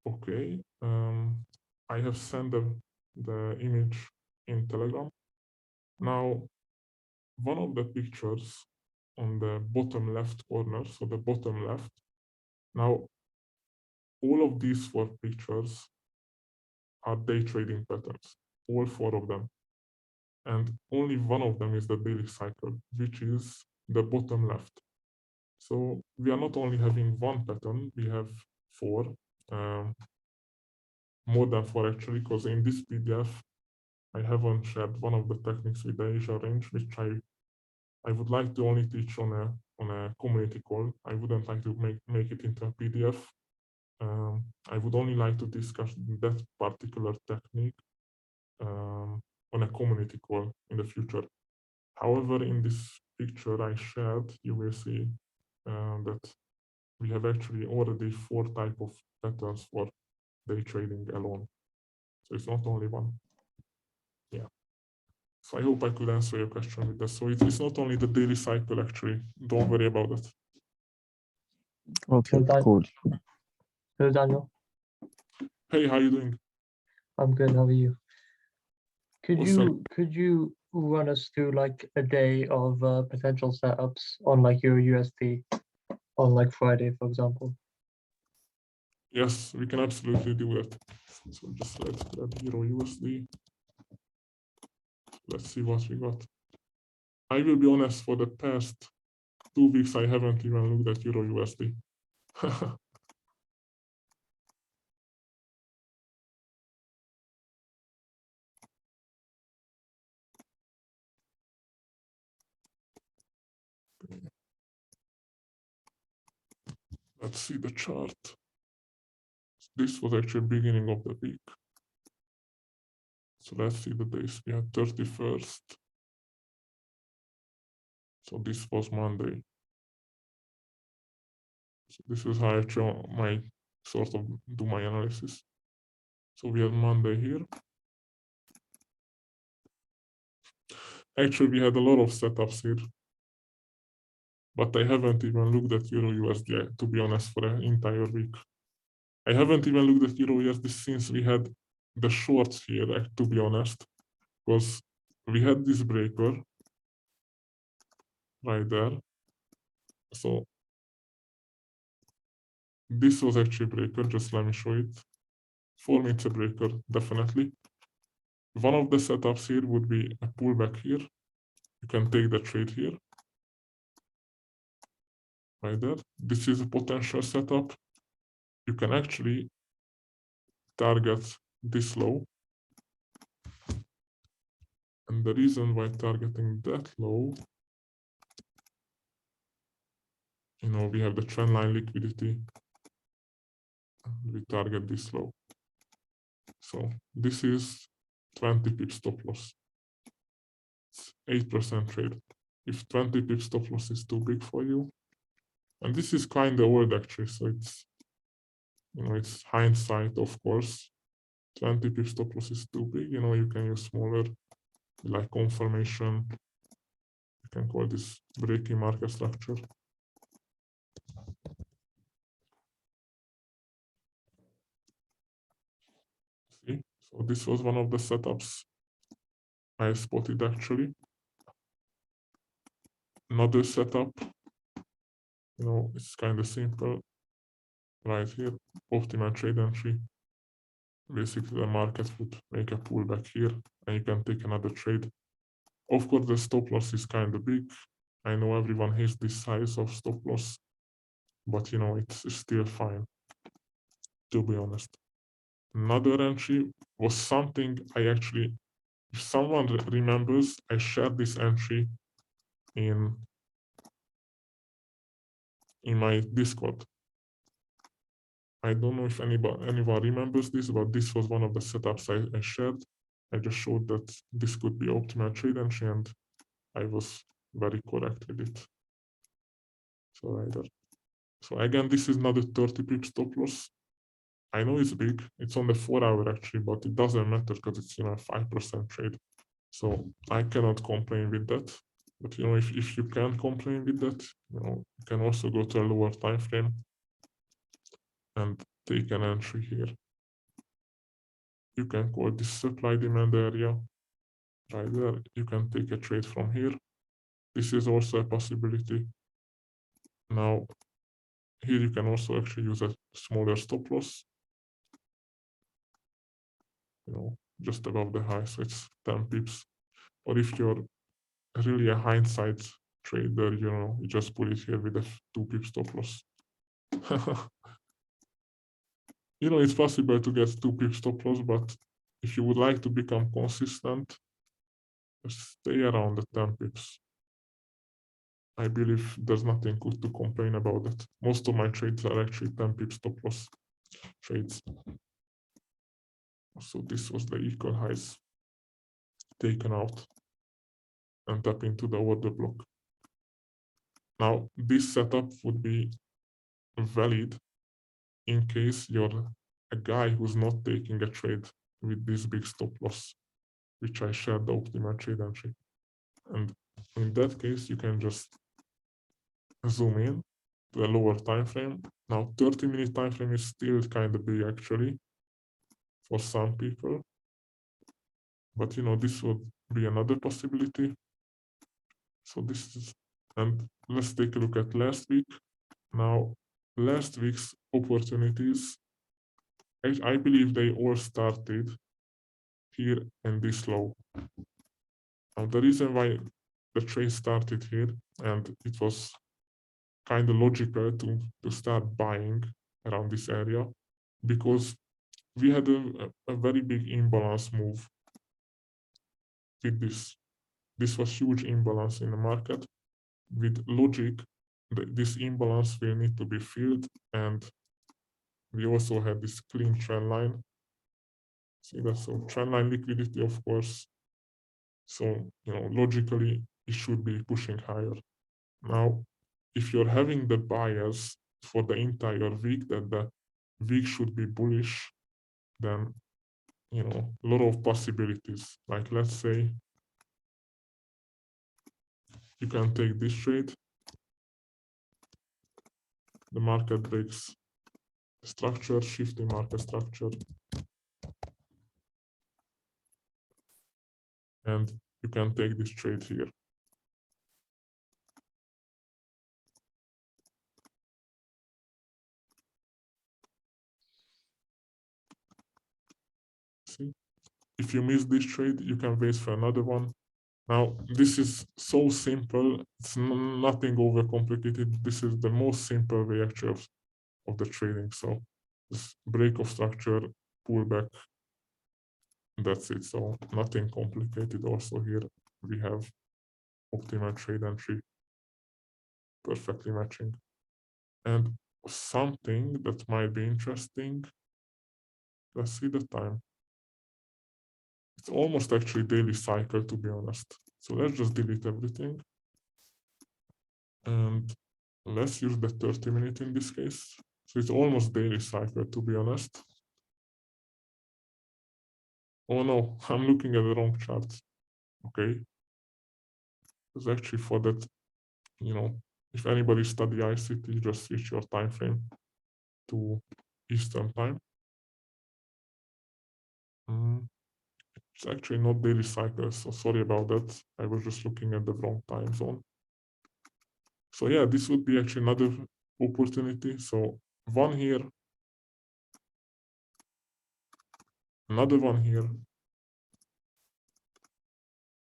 Okay, I have sent the image in Telegram. Now, one of the pictures on the bottom left corner, so the bottom left, now all of these 4 pictures are day trading patterns, all 4 of them. And only one of them is the daily cycle, which is the bottom left. So we are not only having one pattern, we have 4, more than 4 actually, because in this PDF, I haven't shared one of the techniques with the Asia range, which I would like to only teach on a community call. I wouldn't like to make it into a PDF. I would only like to discuss that particular technique on a community call in the future. However, in this picture I shared, you will see that we have actually already 4 types of patterns for day trading alone. So it's not only one. Yeah. So I hope I could answer your question with that. So it's not only the daily cycle, actually. Don't worry about that. Okay, cool. Hello, Daniel. Hey, how you doing? I'm good. How are you? Awesome. Could you run us through like a day of potential setups on like EURUSD on like Friday, for example? Yes, we can absolutely do that. So just let's grab EURUSD. Let's see what we got. I will be honest, for the past 2 weeks, I haven't even looked at EURUSD. Let's see the chart. This was actually beginning of the week. So let's see the days. We had 31st. So this was Monday. So this is how actually my sort of do my analysis. So we had Monday here. Actually, we had a lot of setups here, but I haven't even looked at EURUSD, to be honest, for an entire week. I haven't even looked at EURUSD since we had the shorts here, to be honest, because we had this breaker right there. So this was actually a breaker, just let me show it. For me, it's a breaker, definitely. One of the setups here would be a pullback here. You can take the trade here, right there. This is a potential setup. You can actually target this low. And the reason why targeting that low, we have the trend line liquidity. We target this low. So this is 20 pips stop loss. It's 8% trade. If 20 pips stop loss is too big for you, and this is kind of old actually, so it's it's hindsight, of course. 20 pips stop loss is too big. You can use smaller, like confirmation. You can call this breaking market structure. See, so this was one of the setups I spotted actually. another setup, it's kind of simple. Right here, optimal trade entry. Basically, the market would make a pullback here, and you can take another trade. Of course, the stop loss is kind of big. I know everyone hates this size of stop loss, but it's still fine, to be honest. Another entry was something I actually, if someone remembers, I shared this entry in my Discord. I don't know if anyone remembers this, but this was one of the setups I shared. I just showed that this could be optimal trade entry, and I was very correct with it. So again, this is not a 30 pip stop loss. I know it's big. It's on the 4 hour actually, but it doesn't matter because it's a 5% trade. So I cannot complain with that. But if you can complain with that, you can also go to a lower time frame and take an entry here. You can call this supply demand area right there. You can take a trade from here. This is also a possibility. Now, here you can also actually use a smaller stop loss, just above the high, so it's 10 pips. Or if you're really a hindsight trader, you just put it here with a 2 pip stop loss. It's possible to get 2 pip stop loss, but if you would like to become consistent, just stay around the 10 pips. I believe there's nothing good to complain about that. Most of my trades are actually 10 pip stop loss trades. So this was the equal highs taken out and tap into the order block. Now, this setup would be valid in case you're a guy who's not taking a trade with this big stop loss, which I shared the optimal trade entry. And in that case, you can just zoom in to the lower time frame. Now, 30-minute time frame is still kind of big actually for some people, but this would be another possibility. So this is, and let's take a look at last week. Now, last week's opportunities, I believe they all started here in this low. Now, the reason why the trade started here, and it was kind of logical to start buying around this area, because we had a very big imbalance move with this. This was huge imbalance in the market. With logic, this imbalance will need to be filled, and we also had this clean trend line. See that? So trend line liquidity, of course. So logically, it should be pushing higher. Now, if you're having the bias for the entire week that the week should be bullish, then a lot of possibilities. Like, let's say you can take this trade, the market breaks structure, shifting market structure, and you can take this trade here. See, if you miss this trade, you can wait for another one. Now, this is so simple. It's nothing overcomplicated. This is the most simple way actually of the trading. So this break of structure, pullback, that's it. So nothing complicated. Also here we have optimal trade entry, perfectly matching. And something that might be interesting, let's see the time. It's almost actually daily cycle, to be honest. So let's just delete everything. And let's use the 30-minute in this case. So it's almost daily cycle, to be honest. Oh no, I'm looking at the wrong chart. Okay. It's actually for that, if anybody study ICT, just switch your time frame to Eastern time. It's actually not daily cycle, so sorry about that. I was just looking at the wrong time zone. So yeah, this would be actually another opportunity. So one here, another one here.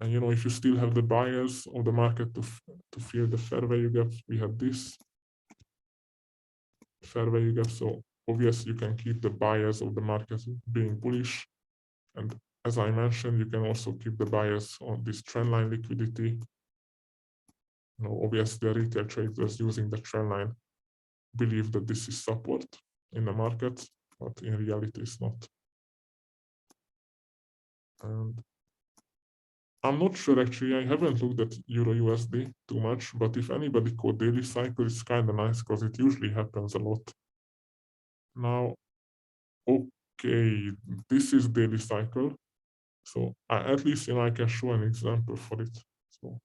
And if you still have the bias of the market to fill the fair value gap, we have this fair value gap. So obviously you can keep the bias of the market being bullish. And as I mentioned, you can also keep the bias on this trendline liquidity. Obviously the retail traders using the trendline believe that this is support in the market, but in reality it's not. And I'm not sure actually, I haven't looked at EURUSD too much, but if anybody code daily cycle, it's kind of nice because it usually happens a lot. Now, okay, this is daily cycle. So at least I can show an example for it. So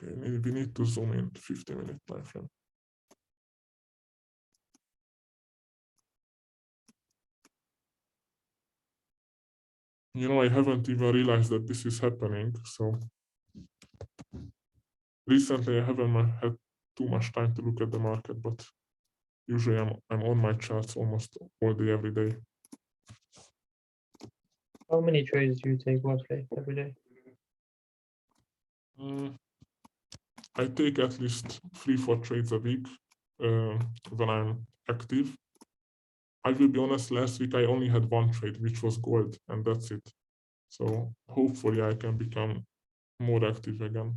okay, we need to zoom in 50-minute time frame. I haven't even realized that this is happening. So recently I haven't had too much time to look at the market, but usually I'm on my charts almost all day, every day. How many trades do you take roughly every day? I take at least 3-4 trades a week when I'm active. I will be honest, last week I only had one trade, which was gold, and that's it. So hopefully I can become more active again.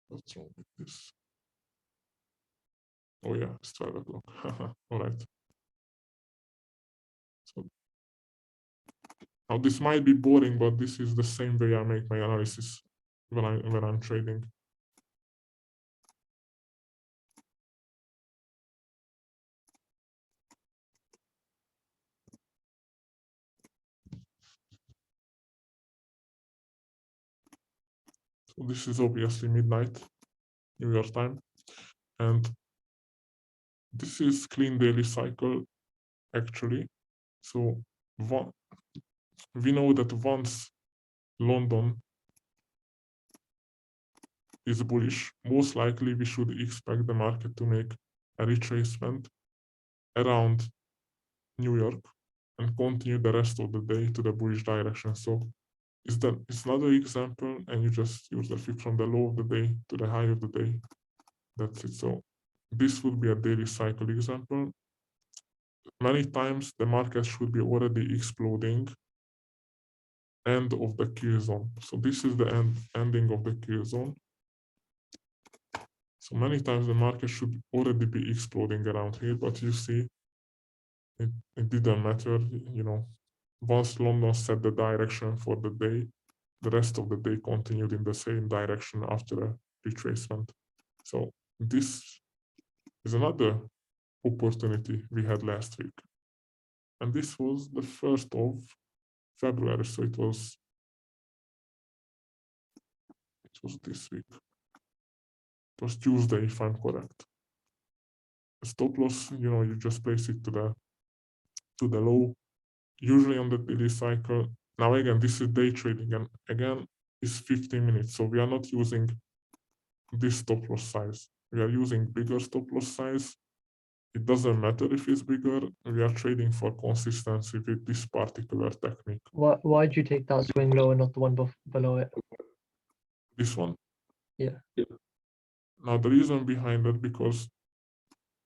What's wrong with this? Oh yeah, it's 12 o'clock. All right. So now this might be boring, but this is the same way I make my analysis when I'm trading. So this is obviously midnight, New York time, and this is clean daily cycle actually. So we know that once London is bullish, most likely we should expect the market to make a retracement around New York and continue the rest of the day to the bullish direction. So it's another example, and you just use the fib from the low of the day to the high of the day. That's it. So this would be a daily cycle example. Many times the market should be already exploding end of the kill zone. So this is the ending of the kill zone. So many times the market should already be exploding around here, but you see it didn't matter. Once London set the direction for the day, the rest of the day continued in the same direction after a retracement. So this is another opportunity we had last week. And this was the 1st of February. So it was this week. It was Tuesday, if I'm correct. Stop loss, you just place it to the low, usually on the daily cycle. Now again, this is day trading, and again, it's 15 minutes. So we are not using this stop loss size. We are using bigger stop loss size. It doesn't matter if it's bigger. We are trading for consistency with this particular technique. Why did you take that swing low and not the one below it? This one. Yeah. Now the reason behind that, because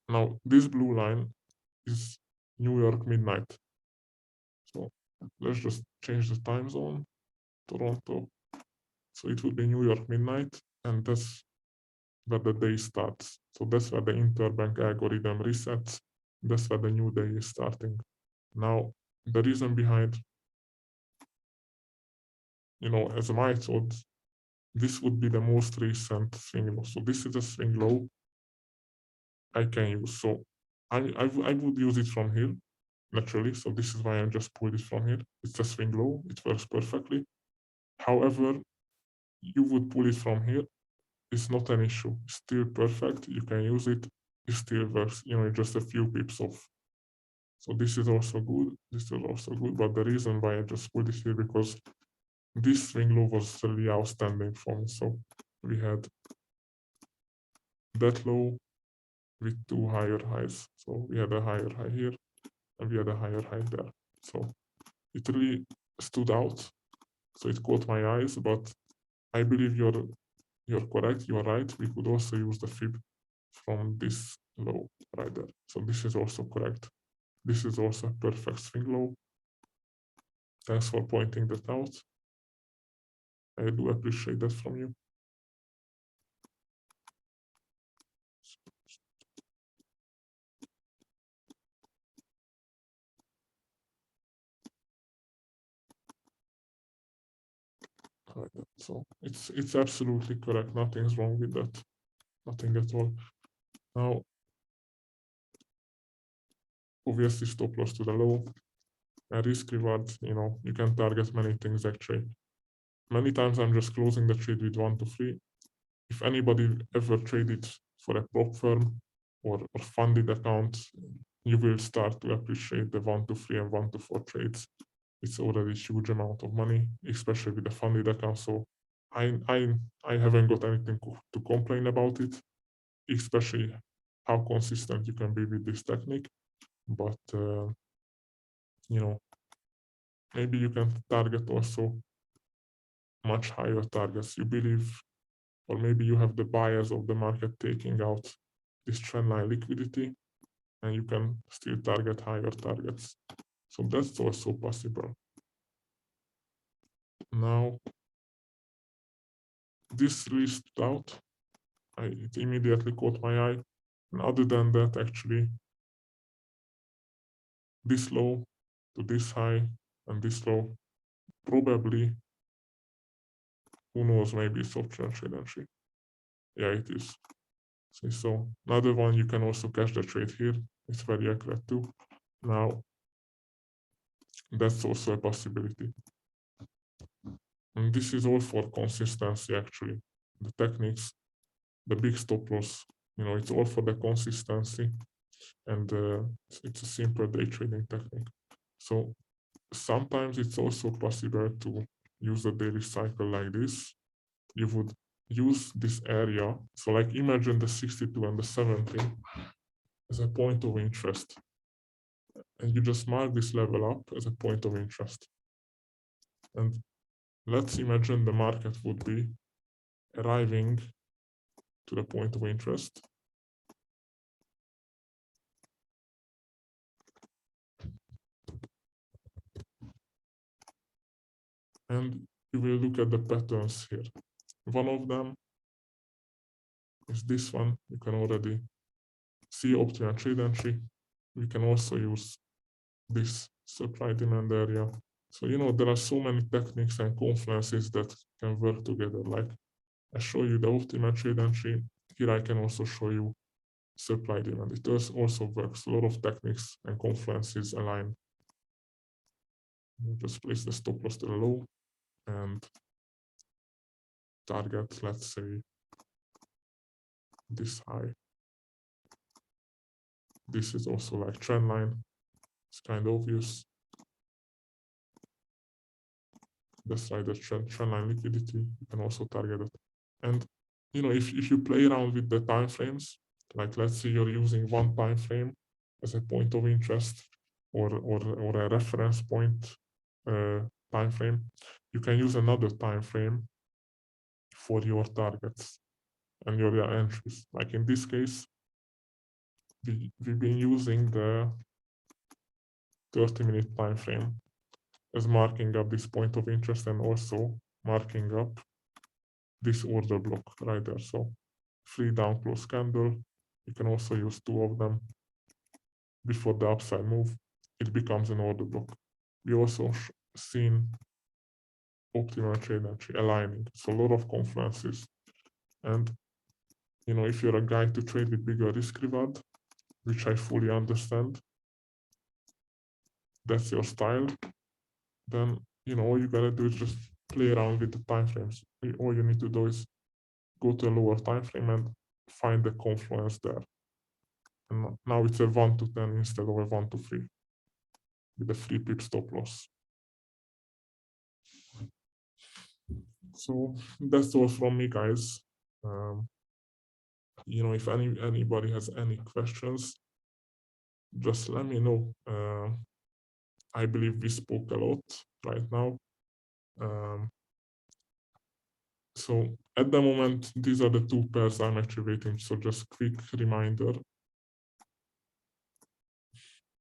now this blue line is New York midnight. So let's just change the time zone, Toronto. So it would be New York midnight, and that's where the day starts. So that's where the interbank algorithm resets. That's where the new day is starting. Now, the reason behind, as my thought, this would be the most recent swing low. So this is a swing low. I can use. So I would use it from here naturally. So this is why I just pulled it from here. It's a swing low. It works perfectly. However, you would pull it from here. It's not an issue. It's still perfect. You can use it. It still works. Just a few pips off. So this is also good. This is also good. But the reason why I just put it here because this swing low was really outstanding for me. So we had that low with two higher highs. So we had a higher high here and we had a higher high there. So it really stood out. So it caught my eyes, but I believe you're correct, you're right. We could also use the fib from this low right there. So this is also correct. This is also a perfect swing low. Thanks for pointing that out. I do appreciate that from you. So it's absolutely correct. Nothing's wrong with that. Nothing at all. Now, obviously stop loss to the low. And risk reward, you can target many things actually. Many times I'm just closing the trade with 1 to 3. If anybody ever traded for a prop firm or funded account, you will start to appreciate the 1 to 3 and 1 to 4 trades. It's already a huge amount of money, especially with the funded account. So I haven't got anything to complain about it, especially how consistent you can be with this technique. But maybe you can target also much higher targets. You believe, or maybe you have the bias of the market taking out this trendline liquidity, and you can still target higher targets. So that's also possible. Now, this really stood out. It immediately caught my eye. And other than that, actually, this low to this high and this low, probably, who knows, maybe it's optional trade entry. Yeah, it is. So another one, you can also catch the trade here. It's very accurate too. Now, that's also a possibility. And this is all for consistency, actually. The techniques, the big stop loss, it's all for the consistency. And it's a simple day trading technique. So sometimes it's also possible to use a daily cycle like this. You would use this area. So like imagine the 62 and the 70 as a point of interest. And you just mark this level up as a point of interest. And let's imagine the market would be arriving to the point of interest. And you will look at the patterns here. One of them is this one. You can already see optimal trade entry. We can also use this supply demand area. So, there are so many techniques and confluences that can work together. Like I show you the optimal trade entry. Here I can also show you supply demand. It also works. A lot of techniques and confluences align. Just place the stop loss to the low and target, let's say, this high. This is also like trend line. It's kind of obvious. That's right, the trend line liquidity. You can also target it. And if you play around with the time frames, like let's say you're using one time frame as a point of interest or a reference point time frame, you can use another time frame for your targets and your entries. Like in this case, we've been using the 30-minute time frame as marking up this point of interest and also marking up this order block right there. So 3 down close candle. You can also use 2 of them before the upside move. It becomes an order block. We also seen optimal trade entry aligning. So a lot of confluences. And if you're a guy to trade with bigger risk reward, which I fully understand, that's your style, then all you gotta do is just play around with the time frames. All you need to do is go to a lower time frame and find the confluence there. And now it's a 1 to 10 instead of a 1 to 3 with a 3 pip stop loss. So that's all from me, guys. If anybody has any questions, just let me know. I believe we spoke a lot right now. So at the moment, these are the two pairs I'm actually waiting. So just quick reminder.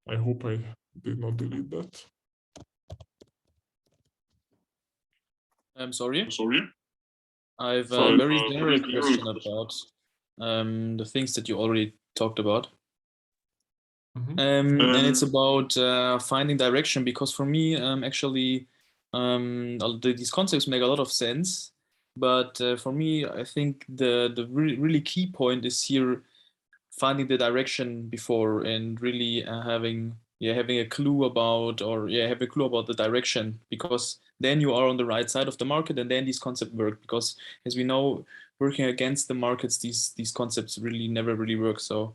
I hope I did not delete that. I'm sorry. Sorry. I have a very general question about the things that you already talked about. And it's about finding direction, because for me, actually, these concepts make a lot of sense. But for me, I think the really key point is here finding the direction before, and really having a clue about, have a clue about the direction, because then you are on the right side of the market, and then these concepts work. Because as we know, working against the markets, these concepts really never really work. So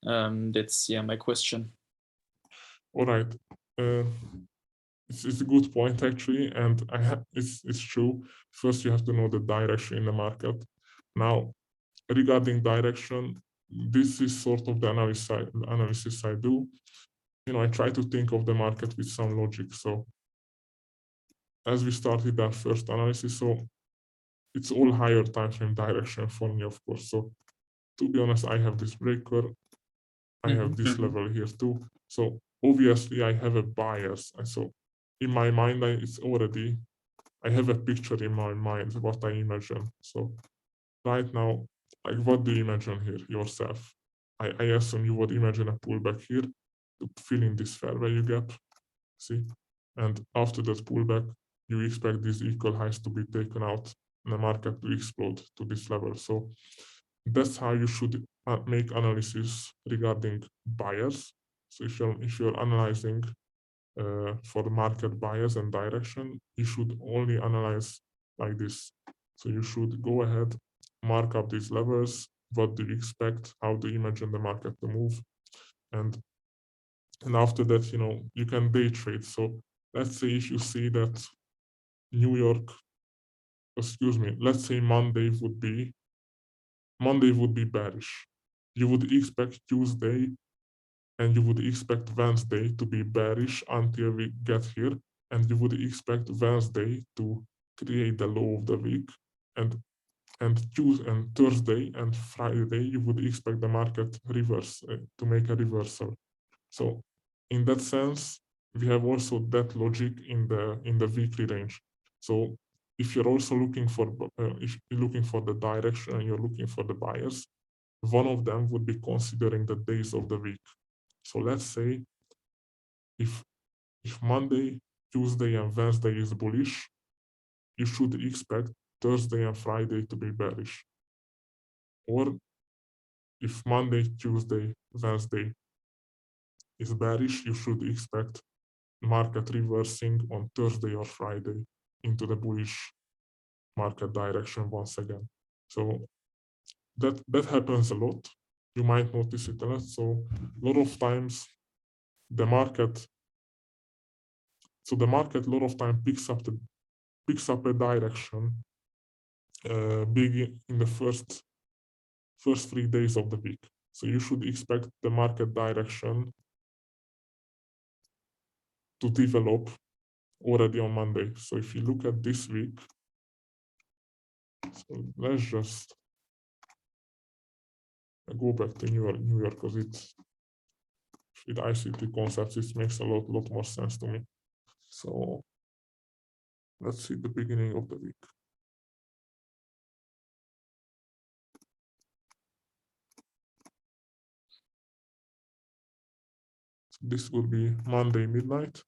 that's my question. All right. It's a good point, actually, and it's true. First, you have to know the direction in the market. Now, regarding direction, this is sort of the analysis I do. I try to think of the market with some logic. So as we started our first analysis, so it's all higher time frame direction for me, of course. So to be honest, I have this breaker. I have this level here too. So obviously I have a bias. And so in my mind, I have a picture in my mind, what I imagine. So right now, like, what do you imagine here yourself? I assume you would imagine a pullback here to fill in this fair value gap. See? And after that pullback, you expect these equal highs to be taken out and the market to explode to this level. So that's how you should make analysis regarding buyers. So if you're analyzing for the market bias and direction, you should only analyze like this. So you should go ahead, mark up these levels. What do you expect? How do you imagine the market to move? And after that, you can day trade. So let's say if you see that let's say Monday would be bearish. You would expect Tuesday and you would expect Wednesday to be bearish until we get here, and you would expect Wednesday to create the low of the week, and Tuesday and Thursday and Friday you would expect the market to make a reversal. So in that sense, we have also that logic in the weekly range. So if you're also looking for the direction and you're looking for the bias, one of them would be considering the days of the week. So let's say if Monday, Tuesday, and Wednesday is bullish, you should expect Thursday and Friday to be bearish. Or if Monday, Tuesday, Wednesday is bearish, you should expect market reversing on Thursday or Friday into the bullish market direction once again. So that happens a lot. You might notice it a lot. So a lot of times the market a lot of time picks up a direction big in the first 3 days of the week. So you should expect the market direction to develop already on Monday. So if you look at this week, so let's just go back to New York because with ICT concepts, it makes a lot more sense to me. So let's see the beginning of the week. So this would be Monday midnight.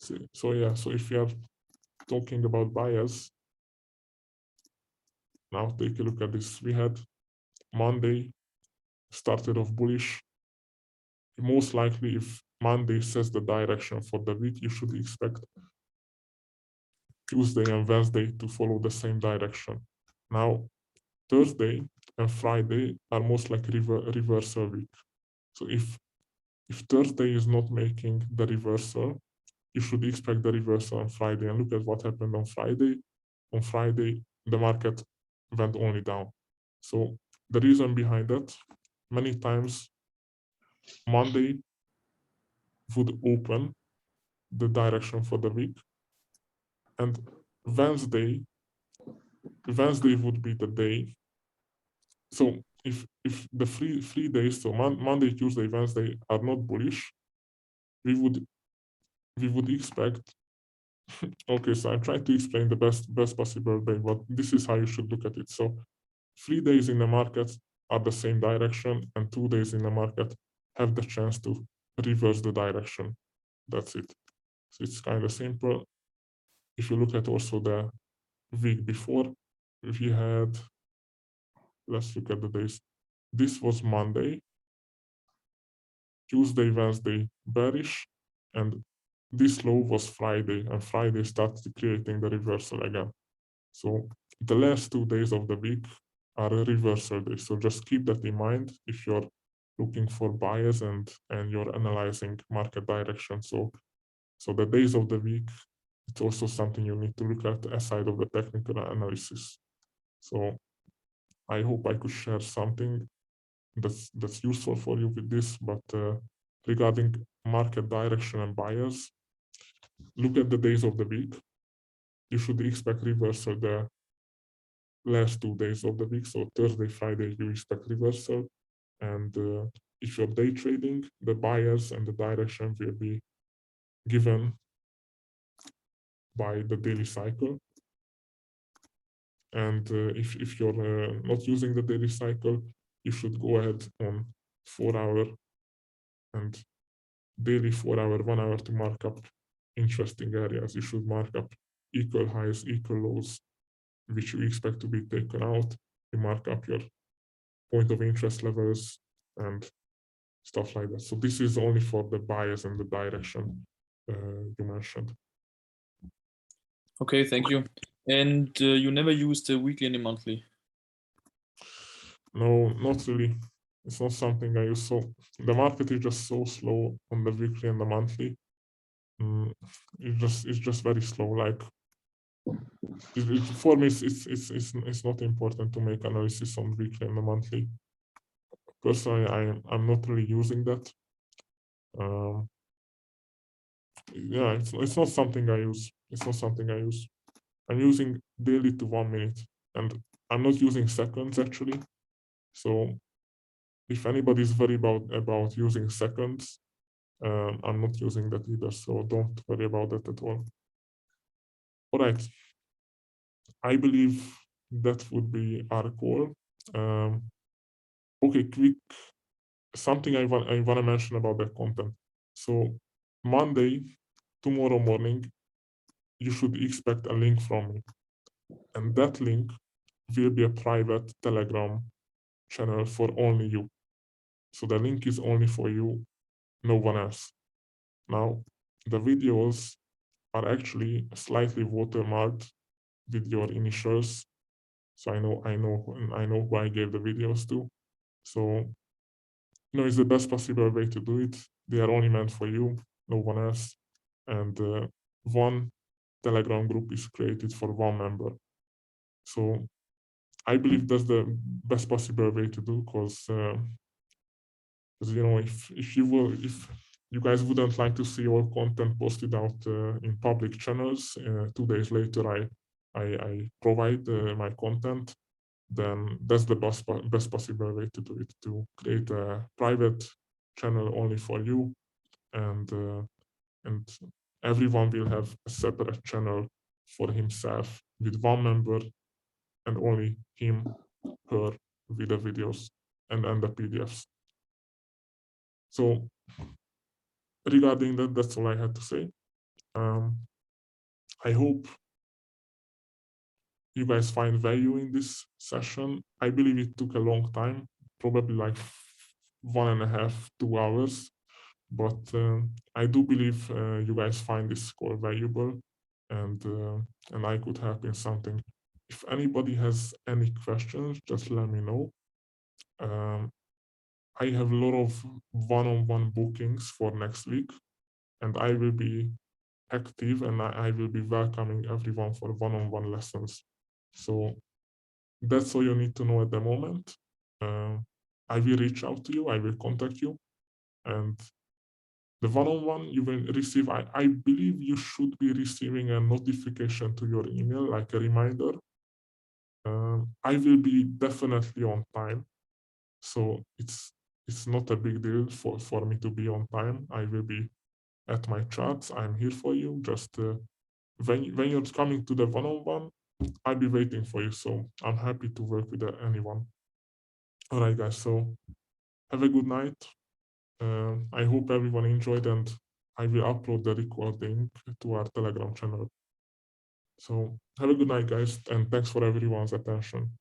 So yeah, so if you are talking about bias, now take a look at this. We had Monday started off bullish. Most likely, if Monday sets the direction for the week, you should expect Tuesday and Wednesday to follow the same direction. Now, Thursday and Friday are most like reversal week. So if Thursday is not making the reversal, you should expect the reversal on Friday. And look at what happened on Friday. On Friday, the market went only down. So the reason behind that, many times Monday would open the direction for the week, and Wednesday would be the day. So if the three days, so Monday, Tuesday, Wednesday are not bullish, we would expect. Okay, so I'm trying to explain the best possible way, but this is how you should look at it. So 3 days in the market are the same direction, and 2 days in the market have the chance to reverse the direction. That's it. So it's kind of simple. If you look at also the week before, we had, let's look at the days. This was Monday, Tuesday, Wednesday bearish, and this low was Friday, and Friday started creating the reversal again. So the last 2 days of the week are a reversal days. So just keep that in mind if you're looking for bias and you're analyzing market direction. So the days of the week, it's also something you need to look at aside of the technical analysis. So I hope I could share something that's useful for you with this, but regarding market direction and bias, look at the days of the week. You should expect reversal the last 2 days of the week. So Thursday, Friday, you expect reversal. And if you're day trading, the bias and the direction will be given by the daily cycle. And if you're not using the daily cycle, you should go ahead on 4 hour and daily 4 hour, 1 hour to mark up interesting areas. You should mark up equal highs, equal lows, which you expect to be taken out. You mark up your point of interest levels and stuff like that. So this is only for the bias and the direction you mentioned. Okay, thank you. And you never used the weekly and the monthly? No, not really. It's not something I use. So the market is just so slow on the weekly and the monthly. It's just very slow. Like for me, it's not important to make analysis on weekly and the monthly. Personally, I'm not really using that. Yeah, it's not something I use. It's not something I use. I'm using daily to 1 minute, and I'm not using seconds actually. So if anybody's worried about using seconds, I'm not using that either. So don't worry about that at all. All right. I believe that would be our call. Okay, quick something I want to mention about the content. So Monday, tomorrow morning, you should expect a link from me, and that link will be a private Telegram channel for only you. So the link is only for you, no one else. Now, the videos are actually slightly watermarked with your initials. So I know who I gave the videos to. So, it's the best possible way to do it. They are only meant for you, no one else. And one Telegram group is created for one member. So I believe that's the best possible way to do, because if you guys wouldn't like to see all content posted out in public channels, 2 days later I provide my content, then that's the best possible way to do it, to create a private channel only for you, and everyone will have a separate channel for himself with one member, and only him, her, with the videos and the PDFs. So regarding that, that's all I had to say. I hope you guys find value in this session. I believe it took a long time, probably like 1.5 to 2 hours, but I do believe you guys find this call valuable, and I could help in something. If anybody has any questions, just let me know. I have a lot of one-on-one bookings for next week, and I will be active, and I will be welcoming everyone for one-on-one lessons. So that's all you need to know at the moment. I will reach out to you, I will contact you, and the one-on-one you will receive, I believe you should be receiving a notification to your email, like a reminder. I will be definitely on time, so it's not a big deal for me to be on time. I will be at my charts. I'm here for you. Just when you're coming to the one-on-one, I'll be waiting for you. So I'm happy to work with anyone. All right, guys. So have a good night. I hope everyone enjoyed, and I will upload the recording to our Telegram channel. So have a good night, guys, and thanks for everyone's attention.